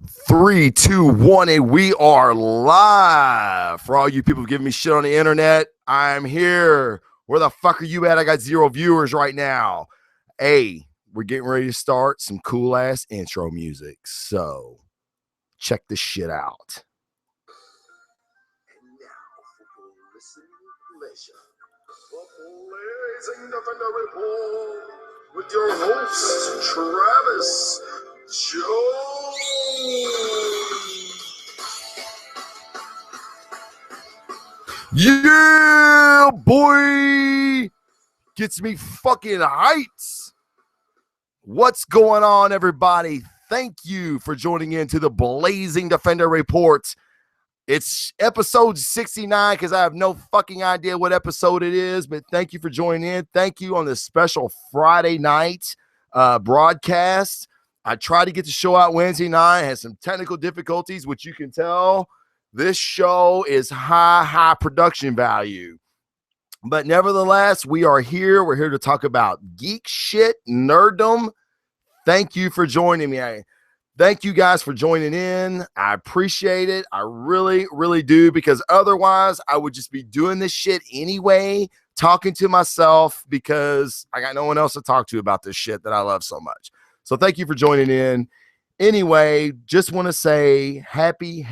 Three, two, one, and we are live. For all you people giving me shit on the internet, I'm here. Where the fuck are you at? I got 0 viewers right now. Hey, we're getting ready to start some cool ass intro music. So check this shit out. And now for your listening pleasure, the Blazing Defender Report with your host, Travis Jones. Yeah, boy. Gets me fucking hyped. What's going on, everybody? Thank you for joining in to the Blazing Defender Report. It's episode 69 because I have no fucking idea what episode it is, but thank you for joining in. Thank you on this special Friday night broadcast. I tried to get the show out Wednesday night, had some technical difficulties, which you can tell this show is high production value. But nevertheless, we are here. We're here to talk about geek shit, nerdom. Thank you for joining me. Thank you guys for joining in. I appreciate it. I really, really do, because otherwise I would just be doing this shit anyway, talking to myself, because I got no one else to talk to about this shit that I love so much. So thank you for joining in. Anyway, just want to say happy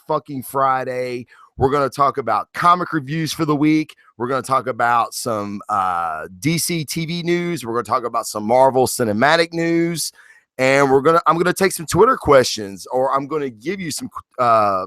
fucking Friday. We're going to talk about comic reviews for the week. We're going to talk about some DC TV news. We're going to talk about some Marvel cinematic news. And I'm gonna take some Twitter questions, or I'm gonna give you some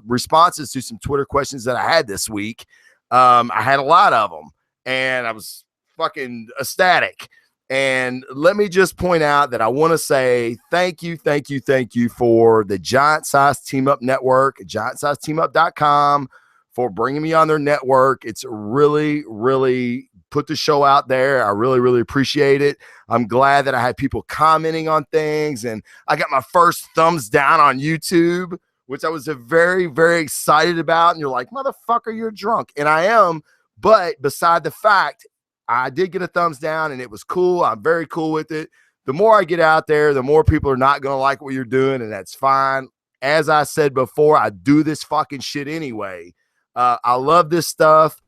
responses to some Twitter questions that I had this week. I had a lot of them, and I was fucking ecstatic. And let me just point out that I want to say thank you for the Giant Size Team Up Network, GiantSizeTeamUp.com, for bringing me on their network. It's really put the show out there. I really appreciate it. I'm glad that I had people commenting on things, and I got my first thumbs down on YouTube, which I was very excited about. And you're like, motherfucker, you're drunk. And I am, but beside the fact, I did get a thumbs down, and it was cool. I'm very cool with it. The more I get out there, the more people are not going to like what you're doing, and that's fine. As I said before, I do this fucking shit anyway. I love this stuff.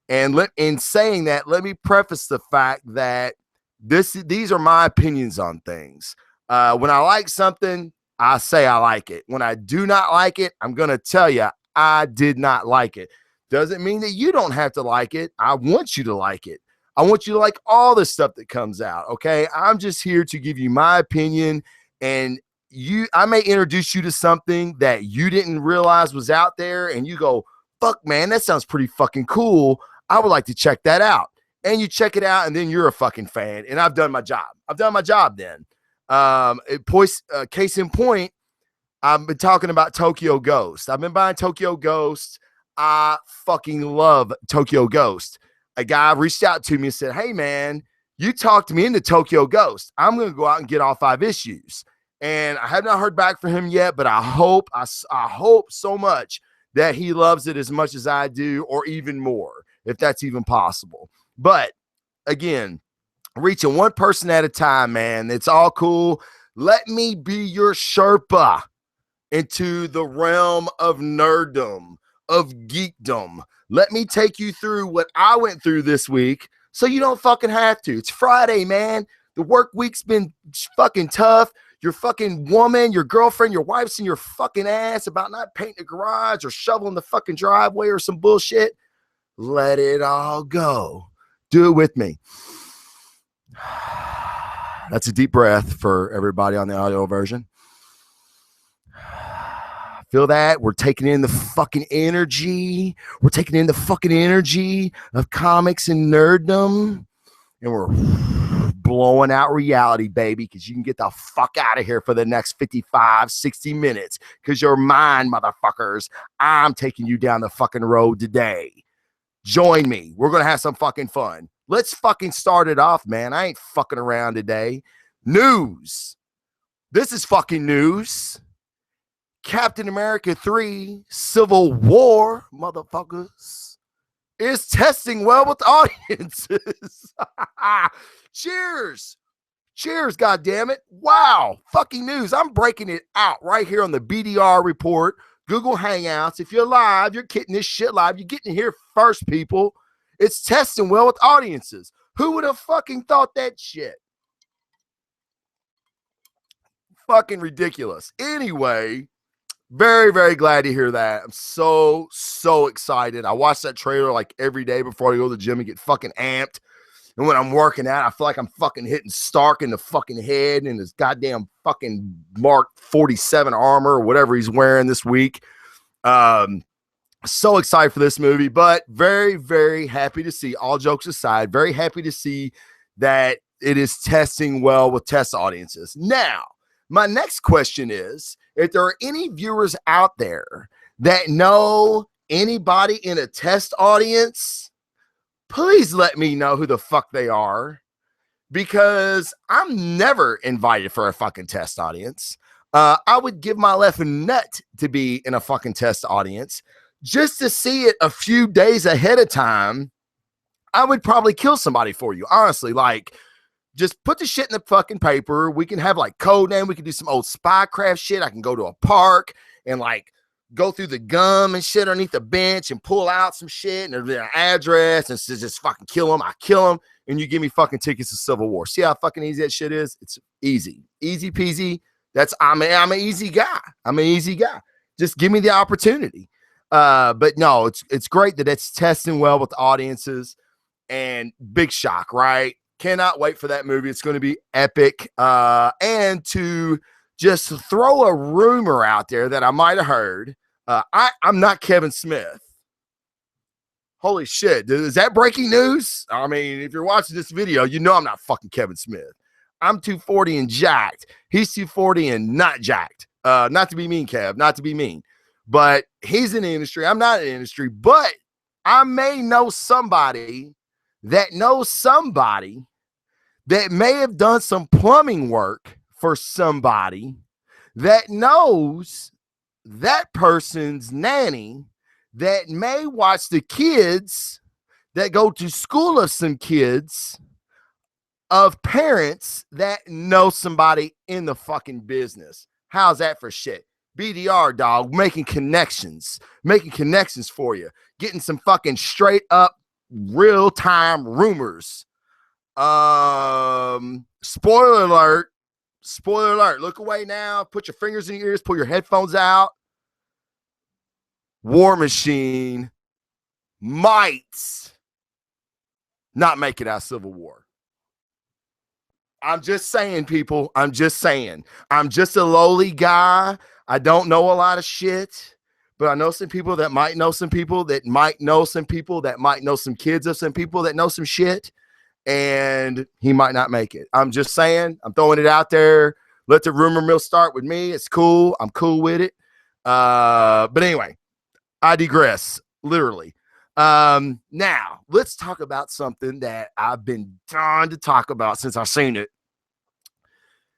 And in saying that, let me preface the fact that these are my opinions on things. When I like something, I say I like it. When I do not like it, I'm going to tell you I did not like it. Doesn't mean that you don't have to like it. I want you to like it. I want you to like all the stuff that comes out, okay? I'm just here to give you my opinion, and I may introduce you to something that you didn't realize was out there, and you go, fuck, man, that sounds pretty fucking cool. I would like to check that out. And you check it out, and then you're a fucking fan, and I've done my job. I've done my job then. Case in point, I've been talking about Tokyo Ghost. I've been buying Tokyo Ghost. I fucking love Tokyo Ghost. A guy reached out to me and said, hey, man, you talked me into Tokyo Ghost. I'm going to go out and get all 5 issues. And I have not heard back from him yet, but I hope so much that he loves it as much as I do, or even more, if that's even possible. But again, reaching one person at a time, man. It's all cool. Let me be your Sherpa into the realm of nerdom, of geekdom. Let me take you through what I went through this week, so you don't fucking have to. It's Friday, man. The work week's been fucking tough. Your fucking woman, your girlfriend, your wife's in your fucking ass about not painting the garage or shoveling the fucking driveway or some bullshit. Let it all go. Do it with me. That's a deep breath for everybody on the audio version. Feel that? We're taking in the fucking energy. We're taking in the fucking energy of comics and nerddom. And we're blowing out reality, baby, because you can get the fuck out of here for the next 55, 60 minutes, because you're mine, motherfuckers. I'm taking you down the fucking road today. Join me. We're going to have some fucking fun. Let's fucking start it off, man. I ain't fucking around today. News. This is fucking news. Captain America 3 Civil War, motherfuckers, is testing well with audiences. Cheers. Cheers, goddammit. Wow, fucking news. I'm breaking it out right here on the BDR report, Google Hangouts. If you're live, you're getting this shit live. You're getting here first, people. It's testing well with audiences. Who would have fucking thought that shit? Fucking ridiculous. Anyway, very, very glad to hear that. I'm so excited. I watch that trailer like every day before I go to the gym and get fucking amped. And when I'm working out, I feel like I'm fucking hitting Stark in the fucking head and his goddamn fucking Mark 47 armor or whatever he's wearing this week. So excited for this movie, but very, very happy to see, all jokes aside, very happy to see that it is testing well with test audiences. Now, my next question is, if there are any viewers out there that know anybody in a test audience, please let me know who the fuck they are, because I'm never invited for a fucking test audience. I would give my left nut to be in a fucking test audience. Just to see it a few days ahead of time, I would probably kill somebody for you. Honestly, like, just put the shit in the fucking paper. We can have like code name. We can do some old spycraft shit. I can go to a park and like go through the gum and shit underneath the bench and pull out some shit and there's an address and just fucking kill them. I kill them and you give me fucking tickets to Civil War. See how fucking easy that shit is? It's easy peasy. I'm an easy guy. I'm an easy guy. Just give me the opportunity. But no, it's great that it's testing well with audiences, and big shock, right? Cannot wait for that movie. It's going to be epic. And to just throw a rumor out there that I might have heard, I'm not Kevin Smith. Holy shit. Is that breaking news? I mean, if you're watching this video, you know I'm not fucking Kevin Smith. I'm 240 and jacked. He's 240 and not jacked. Not to be mean, Kev, not to be mean. But he's in the industry. I'm not in the industry. But I may know somebody that knows somebody that may have done some plumbing work for somebody that knows that person's nanny, that may watch the kids that go to school of some kids of parents that know somebody in the fucking business. How's that for shit? BDR, dog, making connections for you, getting some fucking straight up real-time rumors. Spoiler alert, look away now, put your fingers in your ears, pull your headphones out. War Machine might not make it out of Civil War. I'm just saying, people. I'm just saying. I'm just a lowly guy. I don't know a lot of shit, but I know some people that might know some people that might know some people that might know some kids of some people that know some shit, and he might not make it. I'm just saying. I'm throwing it out there. Let the rumor mill start with me. It's cool. I'm cool with it. But anyway, I digress, literally. Now, let's talk about something that I've been dying to talk about since I've seen it.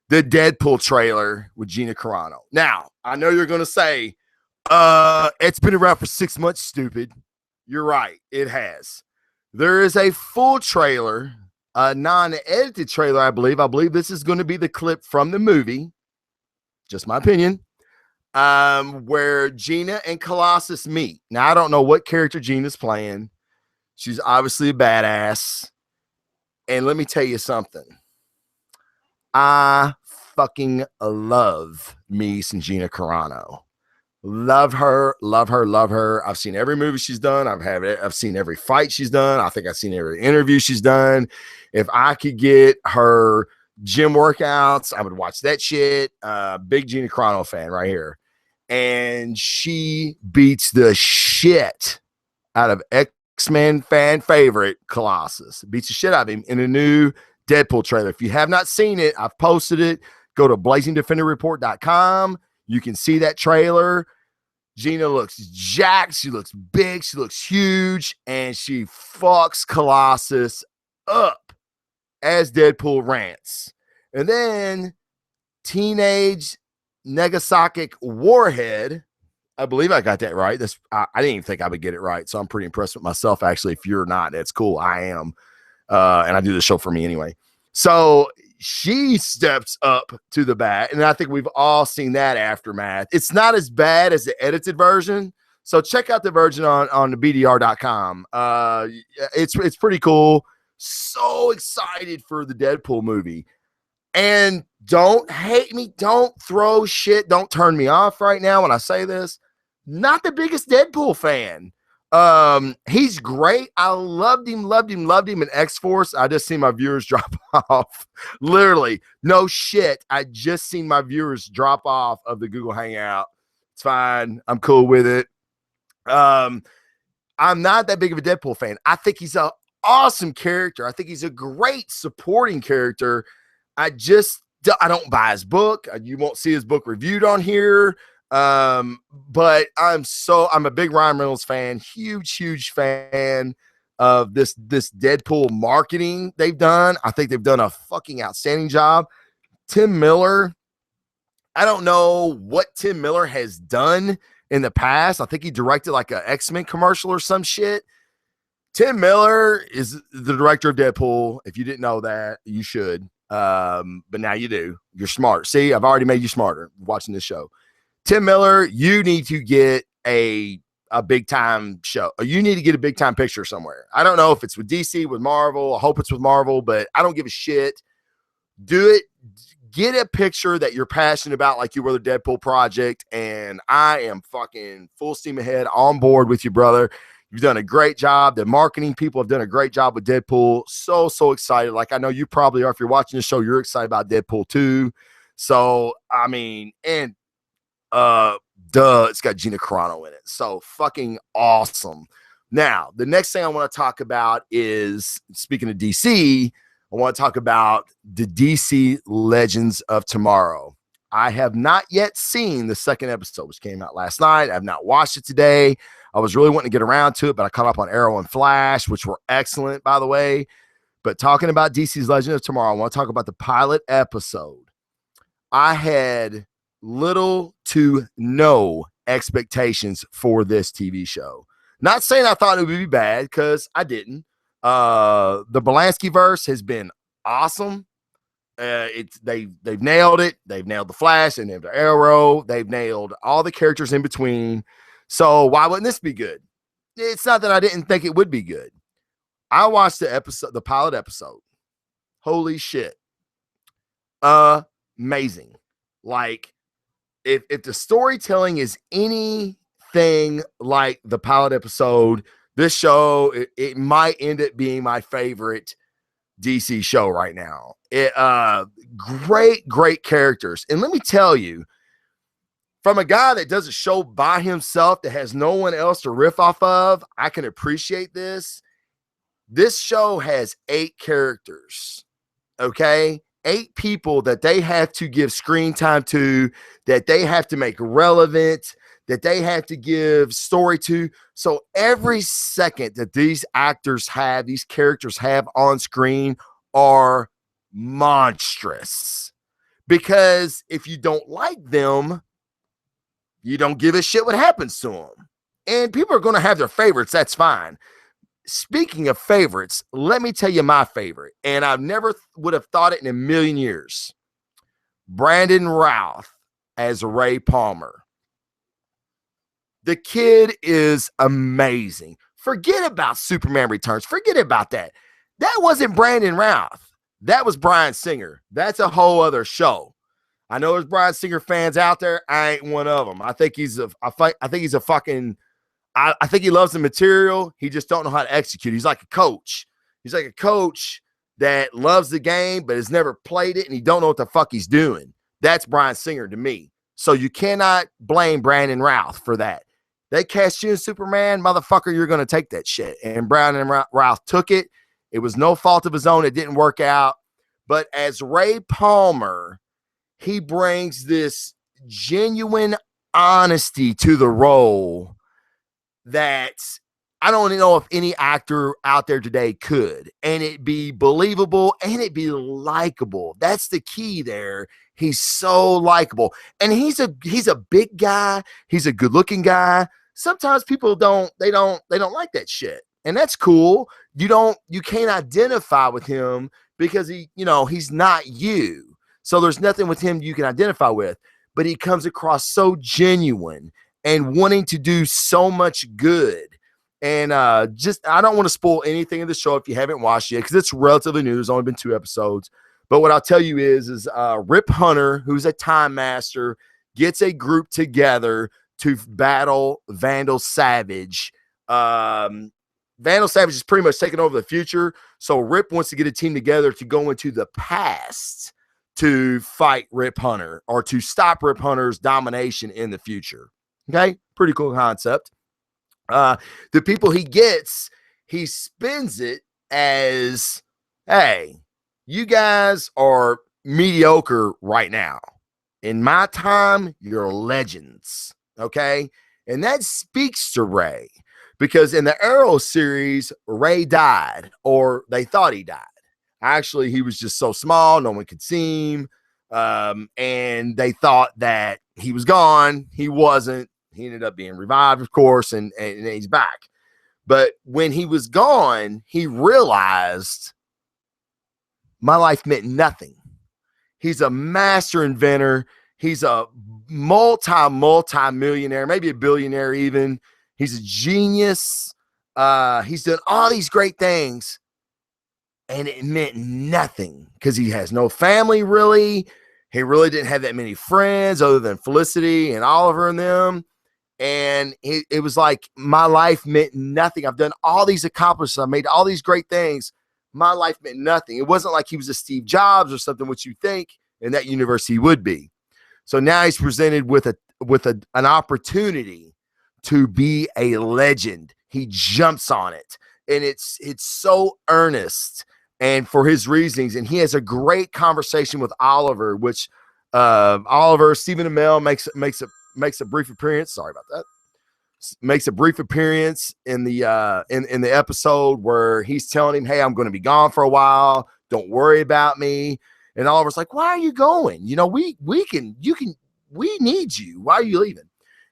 The Deadpool trailer with Gina Carano. Now, I know you're going to say, it's been around for 6 months, stupid. You're right. It has. There is a full trailer, a non-edited trailer, I believe. I believe this is going to be the clip from the movie. Just my opinion. Where Gina and Colossus meet. Now, I don't know what character Gina's playing. She's obviously a badass. And let me tell you something. I fucking love me some Gina Carano. Love her. I've seen every movie she's done. I've seen every fight she's done. I think I've seen every interview she's done. If I could get her gym workouts, I would watch that shit. Big Gina Carano fan right here. And she beats the shit out of X-Men fan favorite Colossus. Beats the shit out of him in a new Deadpool trailer. If you have not seen it, I've posted it. Go to blazingdefenderreport.com. You can see that trailer. Gina looks jacked. She looks big. She looks huge. And she fucks Colossus up as Deadpool rants. And then teenage Nagasaki Warhead. I believe I got that right. I didn't even think I would get it right. So I'm pretty impressed with myself. Actually, if you're not, that's cool. I am. And I do the show for me anyway. So she steps up to the bat, and I think we've all seen that aftermath. It's not as bad as the edited version, so check out the version on the BDR.com. It's pretty cool. So excited for the Deadpool movie. And don't hate me, don't throw shit, don't turn me off right now when I say this. Not the biggest Deadpool fan. He's great. I loved him in X-Force. I just seen my viewers drop off. Literally, no shit. I just seen my viewers drop off of the Google Hangout. It's fine. I'm cool with it. I'm not that big of a Deadpool fan. I think he's an awesome character. I think he's a great supporting character. I don't buy his book. You won't see his book reviewed on here. But I'm a big Ryan Reynolds fan, huge fan of this Deadpool marketing they've done. I think they've done a fucking outstanding job. Tim Miller, I don't know what Tim Miller has done in the past. I think he directed like a X-Men commercial or some shit. Tim Miller is the director of Deadpool. If you didn't know that, you should. But now you do. You're smart. See, I've already made you smarter watching this show. Tim Miller, you need to get a big time show. You need to get a big time picture somewhere. I don't know if it's with DC, with Marvel. I hope it's with Marvel, but I don't give a shit. Do it. Get a picture that you're passionate about, like you were the Deadpool project. And I am fucking full steam ahead, on board with you, brother. You've done a great job. The marketing people have done a great job with Deadpool. So excited. Like I know you probably are. If you're watching the show, you're excited about Deadpool 2. So, I mean, and it's got Gina Carano in it. So fucking awesome. Now, the next thing I want to talk about is, speaking of DC, I want to talk about the DC Legends of Tomorrow. I have not yet seen the second episode, which came out last night. I've not watched it today. I was really wanting to get around to it, but I caught up on Arrow and Flash, which were excellent, by the way. But talking about DC's Legend of Tomorrow, I want to talk about the pilot episode. I had little to no expectations for this TV show. Not saying I thought it would be bad, because I didn't. The Belansky verse has been awesome. They've nailed it. They've nailed the Flash, and nailed the Arrow. They've nailed all the characters in between. So why wouldn't this be good? It's not that I didn't think it would be good. I watched the pilot episode. Holy shit. Amazing. Like, if the storytelling is anything like the pilot episode, this show, it might end up being my favorite DC show right now. Great characters. And let me tell you, from a guy that does a show by himself that has no one else to riff off of, I can appreciate this. This show has 8 characters, okay? 8 people that they have to give screen time to, that they have to make relevant, that they have to give story to. So every second that these characters have on screen are monstrous. Because if you don't like them, you don't give a shit what happens to them. And people are going to have their favorites. That's fine. Speaking of favorites, let me tell you my favorite. And I've never would have thought it in a million years. Brandon Routh as Ray Palmer. The kid is amazing. Forget about Superman Returns. Forget about that. That wasn't Brandon Routh. That was Bryan Singer. That's a whole other show. I know there's Bryan Singer fans out there. I ain't one of them. I think he loves the material. He just don't know how to execute. He's like a coach. He's like a coach that loves the game, but has never played it, and he don't know what the fuck he's doing. That's Bryan Singer to me. So you cannot blame Brandon Routh for that. They cast you in Superman, motherfucker, you're going to take that shit. And Brandon Routh took it. It was no fault of his own. It didn't work out. But as Ray Palmer, he brings this genuine honesty to the role that I don't know if any actor out there today could. And it be believable and it be likable. That's the key there. He's so likable. And he's a big guy. He's a good-looking guy. Sometimes people don't like that shit. And that's cool. You can't identify with him because he's not you. So there's nothing with him you can identify with, but he comes across so genuine and wanting to do so much good. And I don't want to spoil anything in the show if you haven't watched it, because it's relatively new. There's only been 2 episodes. But what I'll tell you is Rip Hunter, who's a time master, gets a group together to battle Vandal Savage. Vandal Savage is pretty much taking over the future. So Rip wants to get a team together to go into the past to fight Rip Hunter, or to stop Rip Hunter's domination in the future. Okay, pretty cool concept. The people he gets, he spins it as, hey, you guys are mediocre right now. In my time, you're legends. Okay, and that speaks to Ray, because in the Arrow series, Ray died, or they thought he died. Actually, he was just so small, no one could see him. And they thought that he was gone. He wasn't. He ended up being revived, of course, and he's back. But when he was gone, he realized my life meant nothing. He's a master inventor. He's a multi-millionaire, maybe a billionaire even. He's a genius. He's done all these great things. And it meant nothing because he has no family, really. He really didn't have that many friends other than Felicity and Oliver and them. And it was like my life meant nothing. I've done all these accomplishments. I made all these great things. My life meant nothing. It wasn't like he was a Steve Jobs or something, which you think in that universe he would be. So now he's presented with an opportunity to be a legend. He jumps on it, and it's so earnest and for his reasonings. And he has a great conversation with Oliver, which Stephen Amell makes a brief appearance. Sorry about that. Makes a brief appearance in the in the episode where he's telling him, "Hey, I'm going to be gone for a while. Don't worry about me." And Oliver's like, "Why are you going? We need you. Why are you leaving?"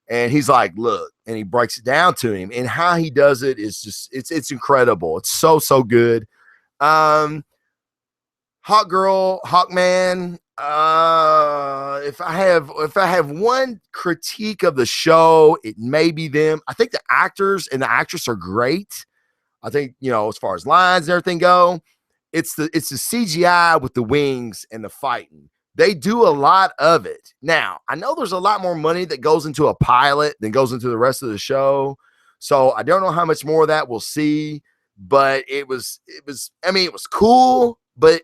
And he's like, "Look," and he breaks it down to him, and how he does it is just it's incredible. It's so good. Hawk Girl, Hawkman. If I have one critique of the show, it may be them. I think the actors and the actress are great. I think, as far as lines and everything go, it's the CGI with the wings and the fighting. They do a lot of it. Now, I know there's a lot more money that goes into a pilot than goes into the rest of the show. So I don't know how much more of that we'll see, but it was cool, but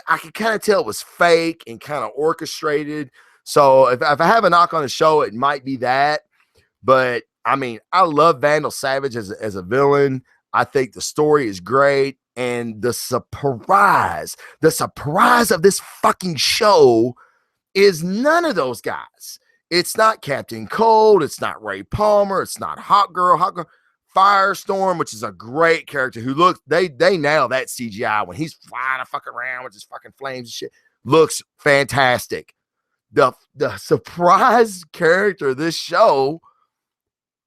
I could kind of tell it was fake and kind of orchestrated. So if I have a knock on the show, it might be that. But I love Vandal Savage as a villain. I think the story is great. And the surprise of this fucking show is none of those guys. It's not Captain Cold. It's not Ray Palmer. It's not Hawk Girl. Firestorm, which is a great character who they nail that CGI when he's flying a fucking around with his fucking flames and shit. Looks fantastic. The surprise character of this show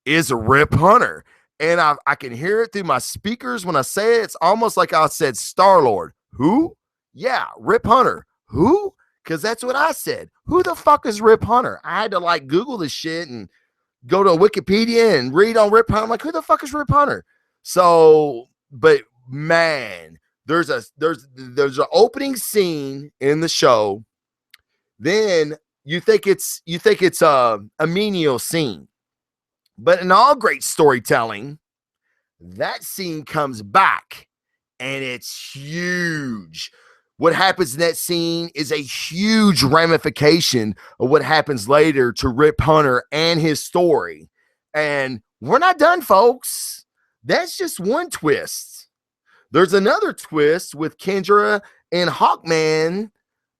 is Rip Hunter. And I can hear it through my speakers when I say it. It's almost like I said Star-Lord. Who? Yeah, Rip Hunter. Who? Because that's what I said. Who the fuck is Rip Hunter? I had to Google this shit and go to Wikipedia and read on Rip Hunter. I'm like, who the fuck is Rip Hunter? So, but man, there's an opening scene in the show. Then you think it's a menial scene, but in all great storytelling, that scene comes back and it's huge. What happens in that scene is a huge ramification of what happens later to Rip Hunter and his story. And we're not done, folks. That's just one twist. There's another twist with Kendra and Hawkman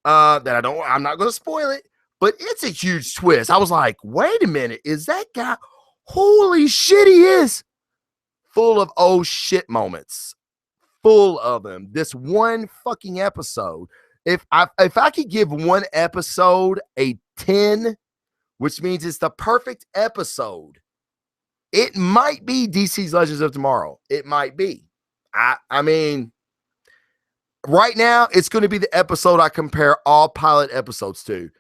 that I'm not going to spoil it, but it's a huge twist. I was like, wait a minute, is that guy? Holy shit, he is full of oh shit moments. Full of them. This one fucking episode. If I could give one episode a 10, which means it's the perfect episode, it might be DC's Legends of Tomorrow. It might be. I right now, it's going to be the episode I compare all pilot episodes to.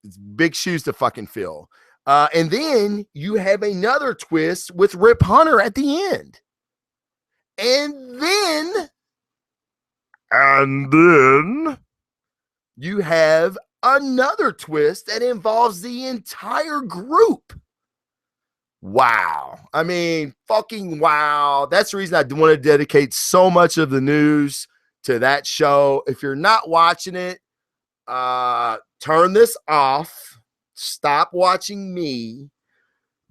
It's big shoes to fucking fill. And then you have another twist with Rip Hunter at the end. And then you have another twist that involves the entire group. Wow. I mean, fucking wow. That's the reason I want to dedicate so much of the news to that show. If you're not watching it, turn this off. Stop watching me.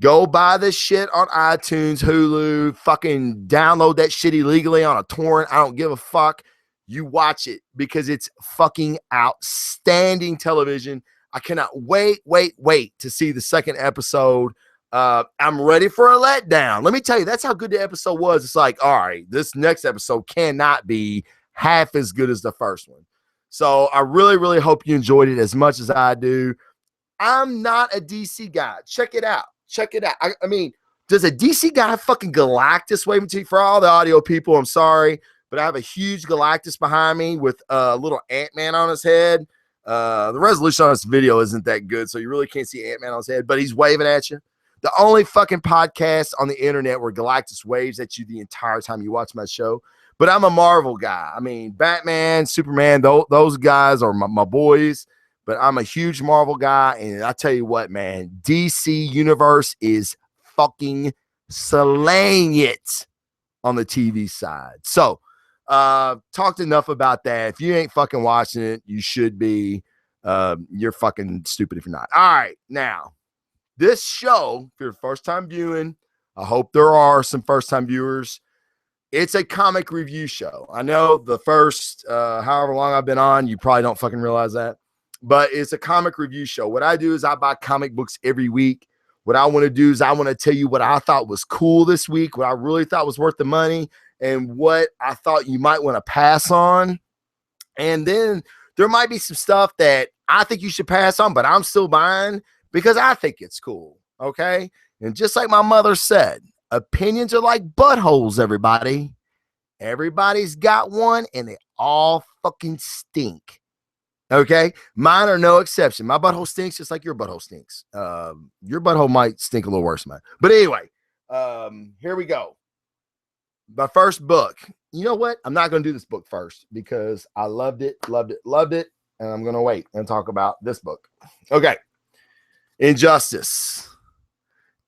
Go buy this shit on iTunes, Hulu, fucking download that shit illegally on a torrent. I don't give a fuck. You watch it because it's fucking outstanding television. I cannot wait to see the second episode. I'm ready for a letdown. Let me tell you, that's how good the episode was. It's like, all right, this next episode cannot be half as good as the first one. So I really hope you enjoyed it as much as I do. I'm not a DC guy. Check it out. I mean, does a DC guy fucking Galactus waving to you? For all the audio people, I'm sorry, but I have a huge Galactus behind me with a little Ant-Man on his head. The resolution on this video isn't that good, so you really can't see Ant-Man on his head, but he's waving at you. The only fucking podcast on the internet where Galactus waves at you the entire time you watch my show. But I'm a Marvel guy. I mean, Batman, Superman, those guys are my boys. But I'm a huge Marvel guy, and I tell you what, man, DC Universe is fucking slaying it on the TV side. So, talked enough about that. If you ain't fucking watching it, you should be. You're fucking stupid if you're not. All right, now, this show, if you're first-time viewing, I hope there are some first-time viewers. It's a comic review show. I know the first, however long I've been on, you probably don't fucking realize that. But it's a comic review show. What I do is I buy comic books every week. What I want to do is I want to tell you what I thought was cool this week, what I really thought was worth the money, and what I thought you might want to pass on. And then there might be some stuff that I think you should pass on, but I'm still buying because I think it's cool. Okay? And just like my mother said, opinions are like buttholes, everybody. Everybody's got one, and they all fucking stink. Okay, mine are no exception. My butthole stinks just like your butthole stinks. Your butthole might stink a little worse than mine. But anyway, here we go. My first book. You know what? I'm not going to do this book first because I loved it. And I'm going to wait and talk about this book. Okay. Injustice.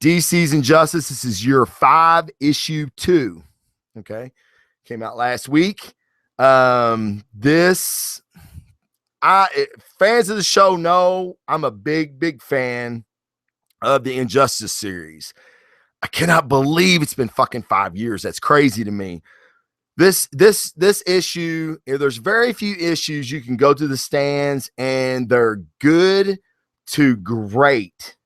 DC's Injustice. This is year 5, issue 2. Okay. Came out last week. Fans of the show know I'm a big fan of the Injustice series. I cannot believe it's been fucking 5 years. That's crazy to me. This issue, there's very few issues you can go to the stands and they're good to great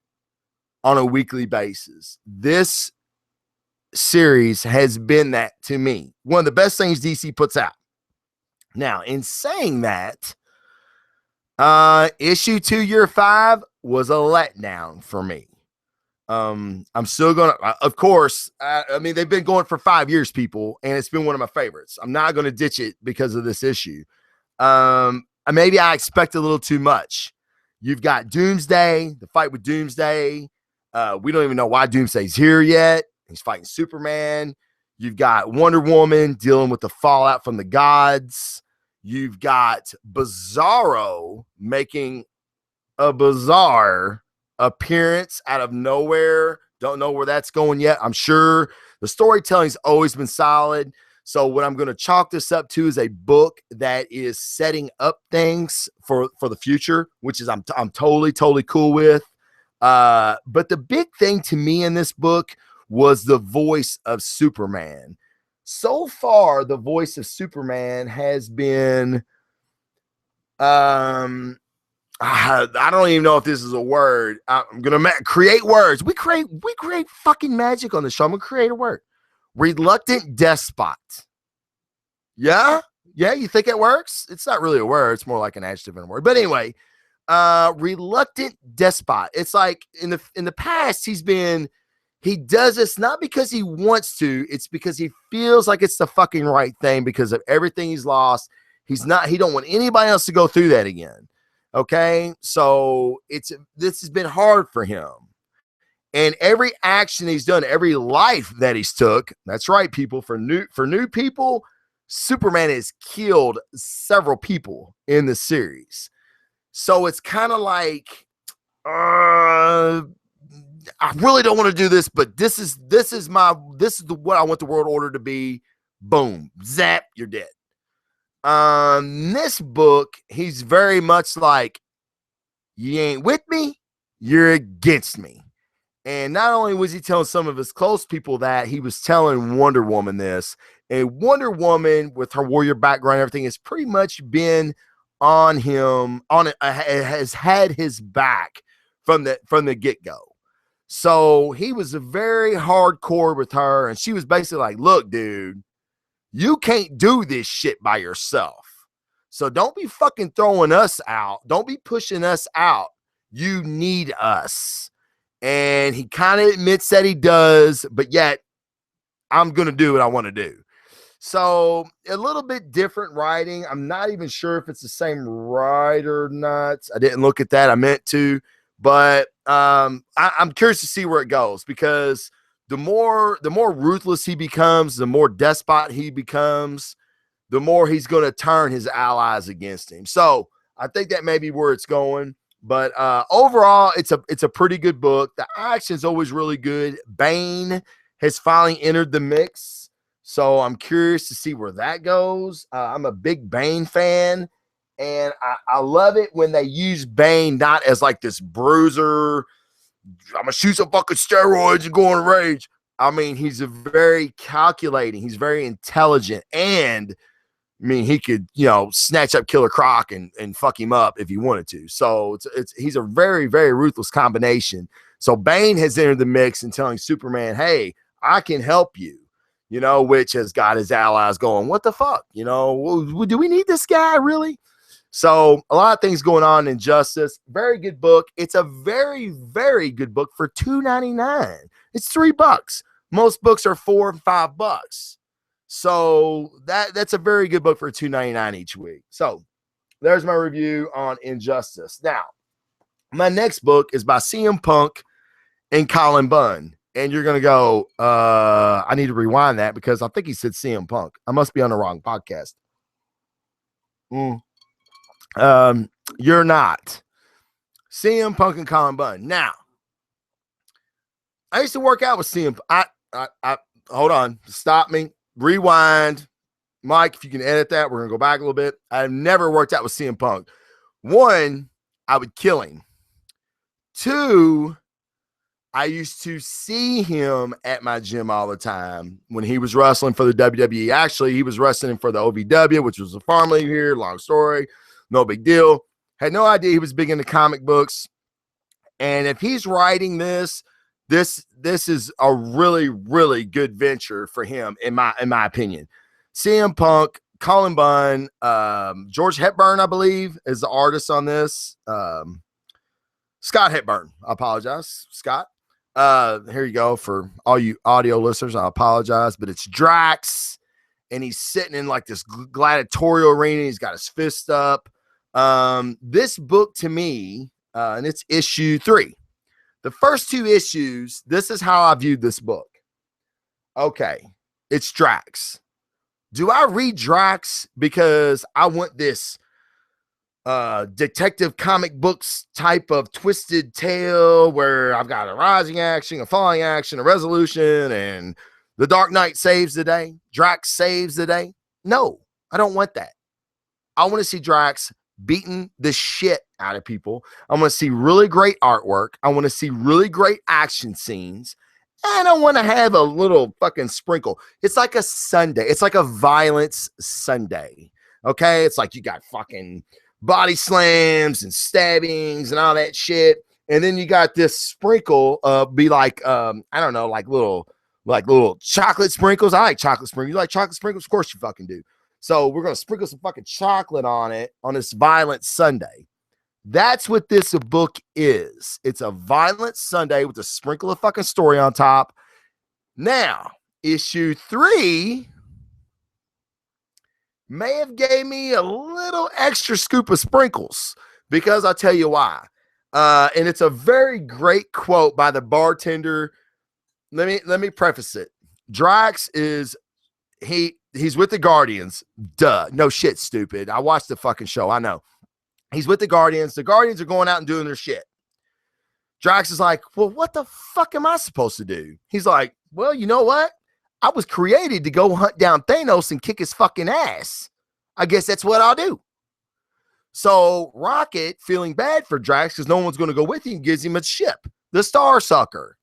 on a weekly basis. This series has been that to me. One of the best things DC puts out. Now, in saying that, issue 2, year 5 was a letdown for me. I'm still gonna, of course, I mean, they've been going for 5 years, people, and it's been one of my favorites. I'm not going to ditch it because of this issue. Maybe I expect a little too much. You've got Doomsday, the fight with Doomsday. We don't even know why Doomsday's here yet. He's fighting Superman. You've got Wonder Woman dealing with the fallout from the gods. You've got Bizarro making a bizarre appearance out of nowhere. Don't know where that's going yet. I'm sure the storytelling's always been solid. So what I'm going to chalk this up to is a book that is setting up things for the future, which is I'm totally cool with. But the big thing to me in this book was the voice of Superman. So far, the voice of Superman has been, I don't even know if this is a word. I'm gonna create words. We create fucking magic on the show. I'm gonna create a word. Reluctant despot. Yeah. You think it works? It's not really a word. It's more like an adjective and a word. But anyway, reluctant despot. It's like in the past, he does this not because he wants to, it's because he feels like it's the fucking right thing because of everything he's lost. He don't want anybody else to go through that again. Okay. So this has been hard for him. And every action he's done, every life that he's took, that's right, people, for new people, Superman has killed several people in the series. So it's kind of like, I really don't want to do this, but this is what I want the world order to be. Boom, zap, you're dead. This book, he's very much like, you ain't with me, you're against me. And not only was he telling some of his close people that, he was telling Wonder Woman this. And Wonder Woman, with her warrior background and everything, has pretty much been on him, has had his back from the get-go. So he was very hardcore with her, and she was basically like, look, dude, you can't do this shit by yourself. So don't be fucking throwing us out. Don't be pushing us out. You need us. And he kind of admits that he does, but yet I'm going to do what I want to do. So a little bit different writing. I'm not even sure if it's the same writer or not. I didn't look at that. I meant to, but I'm curious to see where it goes, because the more ruthless he becomes, the more despot he becomes, the more he's going to turn his allies against him. So I think that may be where it's going. But overall, it's a pretty good book. The action's always really good. Bane has finally entered the mix, so I'm curious to see where that goes. I'm a big Bane fan, and I love it when they use Bane not as like this bruiser, I'm gonna shoot some fucking steroids and go on rage. I mean, he's a very calculating, he's very intelligent, and I mean, he could, snatch up Killer Croc and fuck him up if he wanted to. So he's a very, very ruthless combination. So Bane has entered the mix and telling Superman, hey, I can help you, which has got his allies going, what the fuck? Do we need this guy really? So a lot of things going on in Justice. Very good book. It's a very, very good book for $2.99. It's $3. Most books are $4 and $5. So that's a very good book for $2.99 each week. So there's my review on Injustice. Now, my next book is by CM Punk and Colin Bunn. And you're going to go, I need to rewind that because I think he said CM Punk. I must be on the wrong podcast. You're not. CM Punk and Colin Bunn. Now, I used to work out with CM. I hold on. Stop me. Rewind. Mike, if you can edit that, we're going to go back a little bit. I've never worked out with CM Punk. One, I would kill him. Two, I used to see him at my gym all the time when he was wrestling for the WWE. Actually, he was wrestling for the OVW, which was a farm league here. Long story. No big deal. Had no idea he was big into comic books. And if he's writing this is a really, really good venture for him, in my opinion. CM Punk, Colin Bunn, George Hepburn, I believe, is the artist on this. Scott Hepburn. I apologize, Scott. Here you go for all you audio listeners. I apologize, but it's Drax, and he's sitting in like this gladiatorial arena. He's got his fist up. This book to me, and it's issue 3. The first 2 issues, this is how I viewed this book. Okay, it's Drax. Do I read Drax because I want this detective comic books type of twisted tale where I've got a rising action, a falling action, a resolution, and the Dark Knight saves the day? Drax saves the day? No, I don't want that. I want to see Drax beating the shit out of people. I want to see really great artwork. I want to see really great action scenes. And I want to have a little fucking sprinkle. It's like a Sunday. It's like a violence Sunday. Okay? It's like you got fucking body slams and stabbings and all that shit. And then you got this sprinkle be like, I don't know, like little chocolate sprinkles. I like chocolate sprinkles. You like chocolate sprinkles? Of course you fucking do. So we're going to sprinkle some fucking chocolate on it on this violent Sunday. That's what this book is. It's a violent Sunday with a sprinkle of fucking story on top. Now, issue 3 may have gave me a little extra scoop of sprinkles, because I'll tell you why. And it's a very great quote by the bartender. Let me preface it. Drax is he's with the Guardians. Duh. No shit, stupid. I watched the fucking show. I know. He's with the Guardians. The Guardians are going out and doing their shit. Drax is like, well, what the fuck am I supposed to do? He's like, well, you know what? I was created to go hunt down Thanos and kick his fucking ass. I guess that's what I'll do. So Rocket, feeling bad for Drax because no one's going to go with him, gives him a ship, the Star Sucker.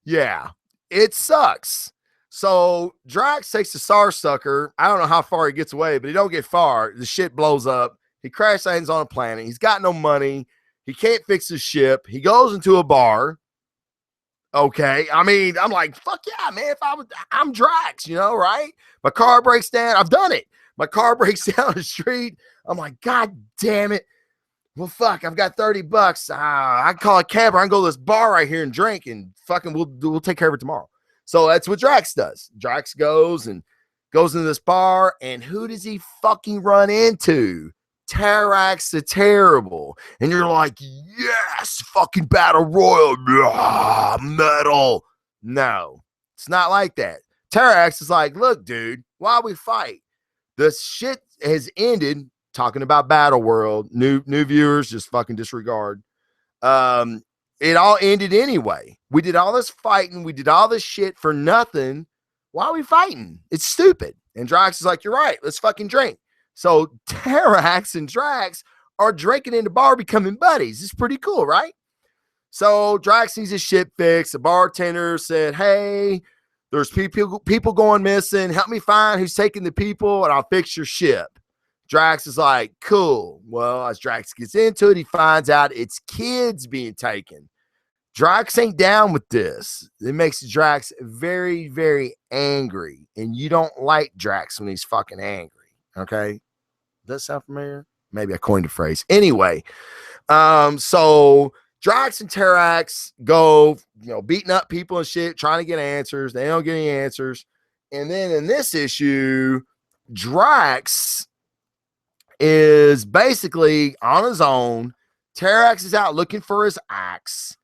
Yeah, it sucks. So Drax takes the Star Sucker. I don't know how far he gets away, but he don't get far. The shit blows up. He crash lands on a planet. He's got no money. He can't fix his ship. He goes into a bar. Okay. I mean, I'm like, fuck yeah, man. I'm Drax, you know, right? My car breaks down. I've done it. My car breaks down the street. I'm like, God damn it. Well, fuck, I've got $30. I can call a cab, or I can go to this bar right here and drink, and fucking we'll take care of it tomorrow. So that's what Drax does. Drax goes into this bar, and who does he fucking run into? Tarax the Terrible. And you're like, yes, fucking battle royal, metal. No, it's not like that. Tarax is like, look, dude, why we fight? The shit has ended. Talking about Battle World, new viewers, just fucking disregard. It all ended anyway. We did all this fighting. We did all this shit for nothing. Why are we fighting? It's stupid. And Drax is like, you're right. Let's fucking drink. So Tarax and Drax are drinking in the bar, becoming buddies. It's pretty cool, right? So Drax needs his shit fixed. The bartender said, hey, there's people going missing. Help me find who's taking the people, and I'll fix your ship. Drax is like, cool. Well, as Drax gets into it, he finds out it's kids being taken. Drax ain't down with this. It makes Drax very, very angry. And you don't like Drax when he's fucking angry. Okay? Does that sound familiar? Maybe I coined a phrase. Anyway, so Drax and Tarax go, beating up people and shit, trying to get answers. They don't get any answers. And then in this issue, Drax is basically on his own. Tarax is out looking for his axe.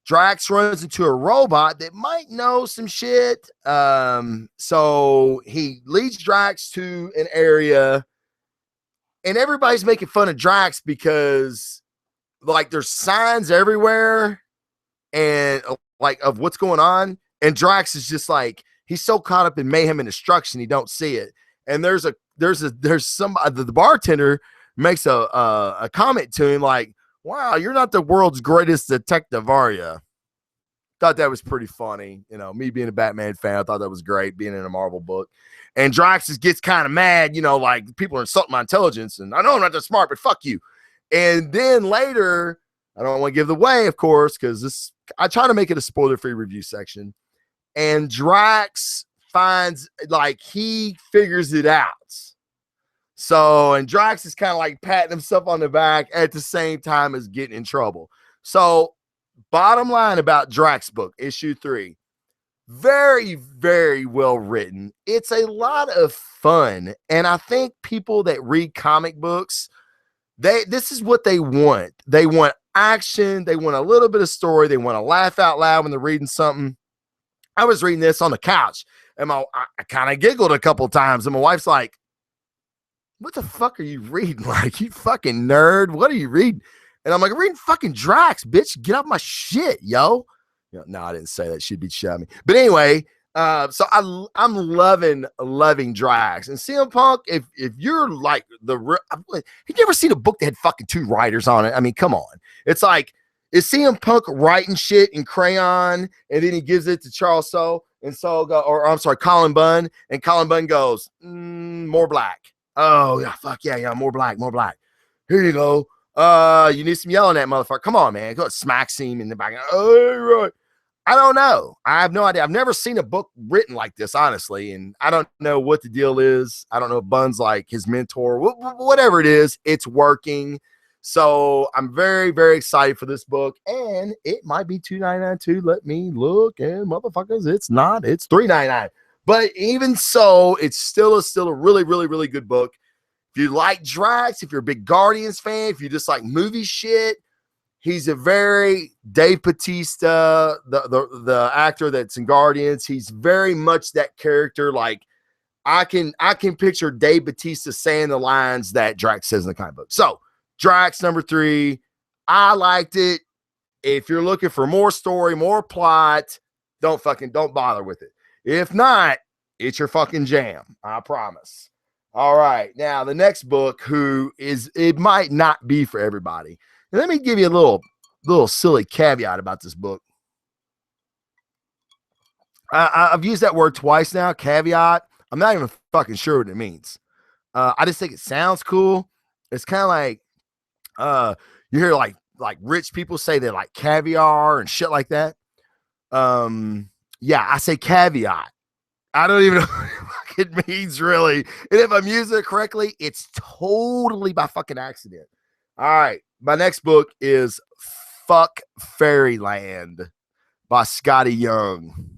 Drax runs into a robot that might know some shit. So he leads Drax to an area, and everybody's making fun of Drax because, like, there's signs everywhere and like of what's going on. And Drax is just like, he's so caught up in mayhem and destruction, he don't see it. And there's somebody, the bartender makes a comment to him like, wow, you're not the world's greatest detective, are you? Thought that was pretty funny. Me being a Batman fan, I thought that was great, being in a Marvel book. And Drax just gets kind of mad, like, people are insulting my intelligence, and I know I'm not that smart, but fuck you. And then later, I don't want to give it away, of course, because I try to make it a spoiler-free review section. And Drax finds, like, he figures it out. So, and Drax is kind of like patting himself on the back at the same time as getting in trouble. So, bottom line about Drax book, issue 3, very, very well written. It's a lot of fun. And I think people that read comic books, this is what they want. They want action. They want a little bit of story. They want to laugh out loud when they're reading something. I was reading this on the couch, and I kind of giggled a couple of times, and my wife's like, what the fuck are you reading? Like, you fucking nerd. What are you reading? And I'm like, I'm reading fucking Drax, bitch. Get off my shit, yo. No, I didn't say that. She'd be shouting me. But anyway, so I'm loving Drax. And CM Punk, if you're like have you ever seen a book that had fucking 2 writers on it? I mean, come on. It's like, is CM Punk writing shit in crayon, and then he gives it to Charles Soule, and Colin Bunn, and Colin Bunn goes, more black. Oh yeah, fuck yeah, more black. Here you go. You need some yelling at motherfucker. Come on, man. Go smacks him in the back. Oh, right. I don't know. I have no idea. I've never seen a book written like this, honestly, and I don't know what the deal is. I don't know if Bun's like his mentor, whatever it is. It's working. So I'm very, very excited for this book, and it might be $2.99 too. Let me look, and motherfuckers, it's not. It's $3.99. But even so, it's still a really, really, really good book. If you like Drax, if you're a big Guardians fan, if you just like movie shit, he's a very Dave Bautista, the actor that's in Guardians. He's very much that character. Like I can picture Dave Bautista saying the lines that Drax says in the comic book. So Drax number 3, I liked it. If you're looking for more story, more plot, don't bother with it. If not, it's your fucking jam. I promise. All right. Now the next book, it might not be for everybody. And let me give you a little silly caveat about this book. I've used that word twice now, caveat. I'm not even fucking sure what it means. I just think it sounds cool. It's kind of like you hear like rich people say they like caviar and shit like that. Yeah, I say caveat. I don't even know what it means really. And if I'm using it correctly, it's totally by fucking accident. All right. My next book is Fuck Fairyland by Scotty Young.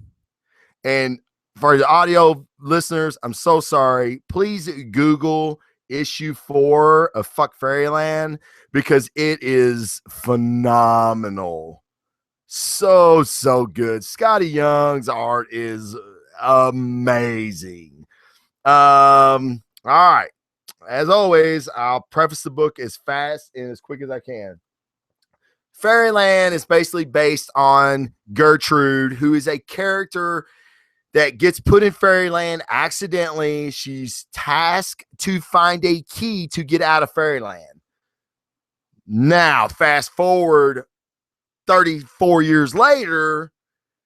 And for the audio listeners, I'm so sorry. Please Google issue 4 of Fuck Fairyland because it is phenomenal. So good. Scotty Young's art is amazing. All right. As always, I'll preface the book as fast and as quick as I can. Fairyland is basically based on Gertrude, who is a character that gets put in Fairyland accidentally. She's tasked to find a key to get out of Fairyland. Now, fast forward 34 years later,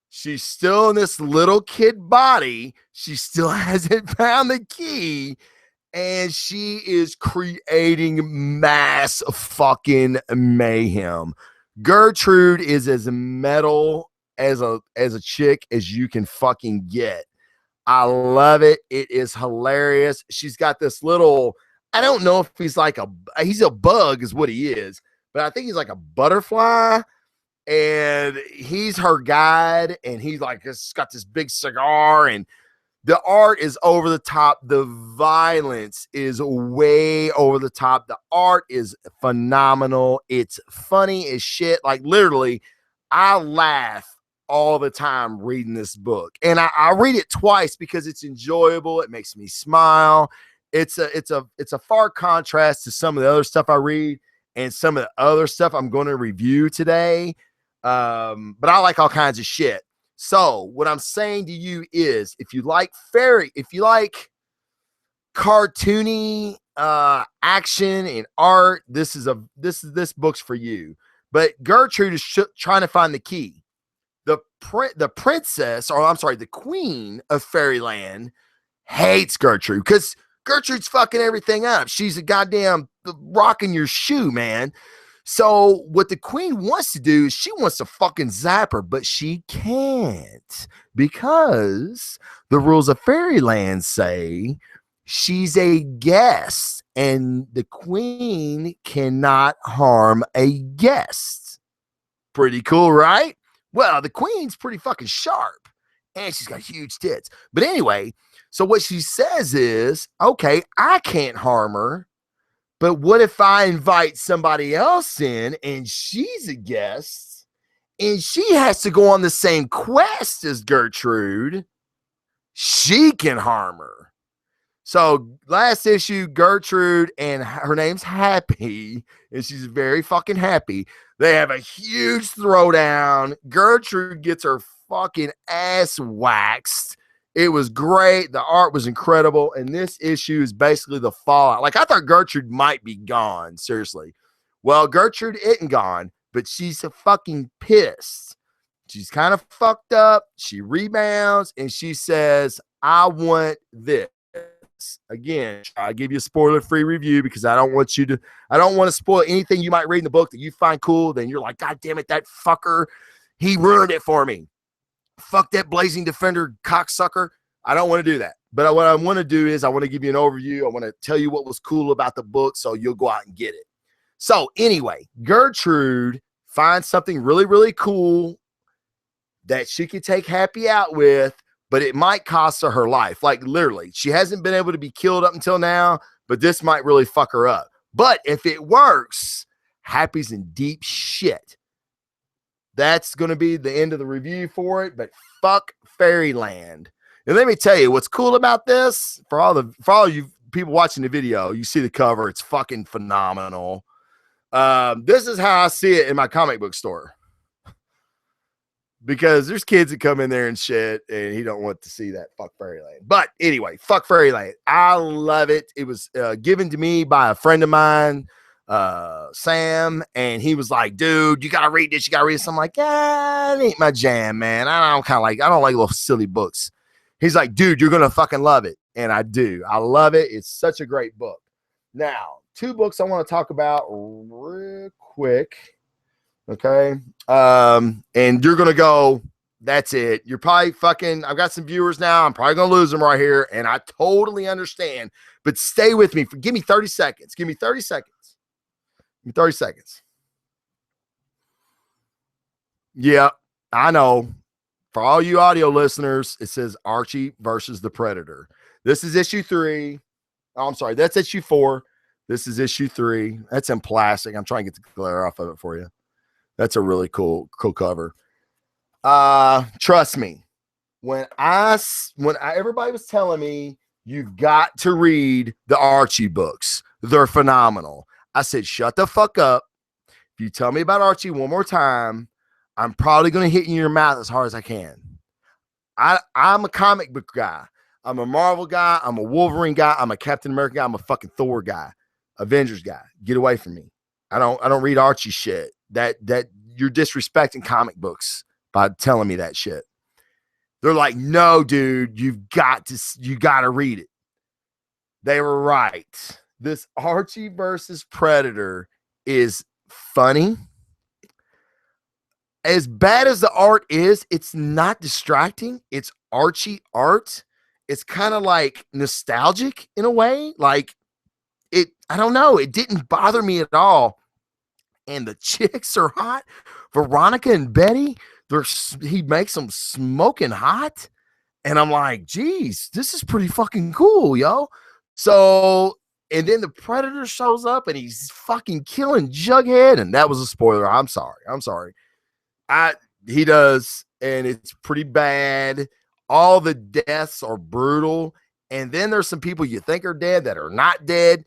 she's still in this little kid body. She still hasn't found the key. And she is creating mass fucking mayhem. Gertrude is as metal as a chick as you can fucking get. I love it. It is hilarious. She's got this little, I don't know if he's a bug is what he is, but I think he's like a butterfly. And he's her guide. And he's like, just got this big cigar, and the art is over the top. The violence is way over the top. The art is phenomenal. It's funny as shit. Like literally, I laugh all the time reading this book. And I read it twice because it's enjoyable. It makes me smile. It's a far contrast to some of the other stuff I read and some of the other stuff I'm going to review today. But I like all kinds of shit. So what I'm saying to you is, if you like cartoony action and art, this book's for you. But Gertrude is trying to find the key. The princess, or I'm sorry, the queen of Fairyland hates Gertrude because Gertrude's fucking everything up. She's a goddamn rocking your shoe, man. So what the queen wants to do is she wants to fucking zap her, but she can't because the rules of Fairyland say she's a guest and the queen cannot harm a guest. Pretty cool, right? Well, the queen's pretty fucking sharp and she's got huge tits. But anyway, so what she says is, okay, I can't harm her. But what if I invite somebody else in and she's a guest and she has to go on the same quest as Gertrude? She can harm her. So last issue, Gertrude and her name's Happy, and she's very fucking happy. They have a huge throwdown. Gertrude gets her fucking ass waxed. It was great. The art was incredible. And this issue is basically the fallout. Like, I thought Gertrude might be gone. Seriously. Well, Gertrude isn't gone, but she's fucking pissed. She's kind of fucked up. She rebounds and she says, I want this. Again, I give you a spoiler-free review because I don't want to spoil anything you might read in the book that you find cool. Then you're like, God damn it, that fucker, he ruined it for me. Fuck that Blazing Defender cocksucker. I don't want to do that. But what I want to do is I want to give you an overview. I want to tell you what was cool about the book so you'll go out and get it. So anyway, Gertrude finds something really, really cool that she could take Happy out with, but it might cost her life. Like literally, she hasn't been able to be killed up until now, but this might really fuck her up. But if it works, Happy's in deep shit. That's going to be the end of the review for it, but fuck Fairyland. And let me tell you what's cool about this. For all you people watching the video, you see the cover, it's fucking phenomenal. This is how I see it in my comic book store. Because there's kids that come in there and shit, and he don't want to see that fuck Fairyland. But anyway, fuck Fairyland. I love it. It was given to me by a friend of mine, Sam, and he was like, dude, you gotta read this, you gotta read this. I'm like, yeah, it ain't my jam, man. I don't like little silly books. He's like, dude, you're gonna fucking love it. And I do. I love it. It's such a great book. Now, 2 books I want to talk about real quick. Okay. And you're gonna go, that's it. You're probably fucking, I've got some viewers now. I'm probably gonna lose them right here, and I totally understand. But stay with me. Give me 30 seconds. Give me 30 seconds. Give me 30 seconds. Yeah, I know. For all you audio listeners, it says Archie versus the Predator. This is issue 3. Oh, I'm sorry, that's issue 4. This is issue 3. That's in plastic. I'm trying to get the glare off of it for you. That's a really cool cover. Trust me, when everybody was telling me you've got to read the Archie books, they're phenomenal. I said, shut the fuck up. If you tell me about Archie one more time, I'm probably going to hit you in your mouth as hard as I can. I'm a comic book guy. I'm a Marvel guy. I'm a Wolverine guy. I'm a Captain America guy. I'm a fucking Thor guy, Avengers guy. Get away from me. I don't read Archie shit. That you're disrespecting comic books by telling me that shit. They're like, no, dude, you got to read it. They were right. This Archie versus Predator is funny. As bad as the art is, it's not distracting. It's Archie art. It's kind of like nostalgic in a way. Like I don't know. It didn't bother me at all. And the chicks are hot. Veronica and Betty, he makes them smoking hot. And I'm like, geez, this is pretty fucking cool, yo. So, and then the Predator shows up and he's fucking killing Jughead. And that was a spoiler. I'm sorry. He does, and it's pretty bad. All the deaths are brutal. And then there's some people you think are dead that are not dead.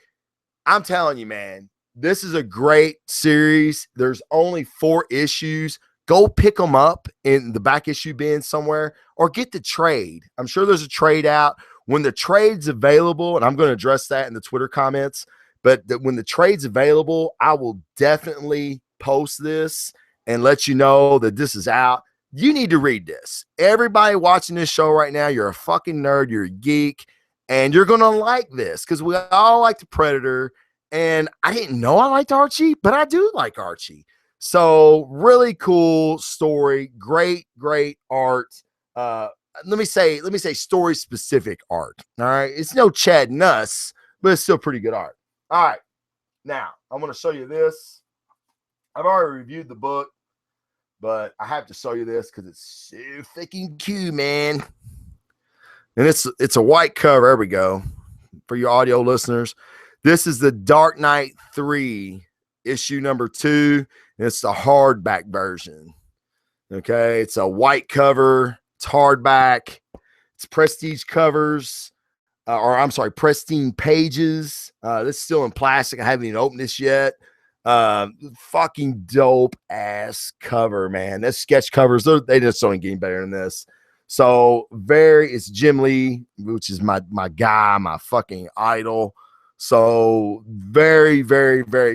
I'm telling you, man, this is a great series. There's only 4 issues. Go pick them up in the back issue bin somewhere or get the trade. I'm sure there's a trade out. When the trade's available, and I'm going to address that in the Twitter comments, but when the trade's available, I will definitely post this and let you know that this is out. You need to read this. Everybody watching this show right now, you're a fucking nerd, you're a geek, and you're going to like this because we all like the Predator. And I didn't know I liked Archie, but I do like Archie. So really cool story. Great art. Let me say story specific art. All right. It's no Chad Nuss, but it's still pretty good art. All right. Now I'm going to show you this. I've already reviewed the book, but I have to show you this because it's so freaking cute, man. And it's a white cover. There we go. For your audio listeners, this is the Dark Knight 3 issue number 2. And it's the hardback version. Okay, it's a white cover. It's hardback. It's prestige covers, pristine pages. This is still in plastic. I haven't even opened this yet. Fucking dope ass cover, man. This sketch covers, they just don't get any better than this. So it's Jim Lee, which is my guy, my fucking idol. So very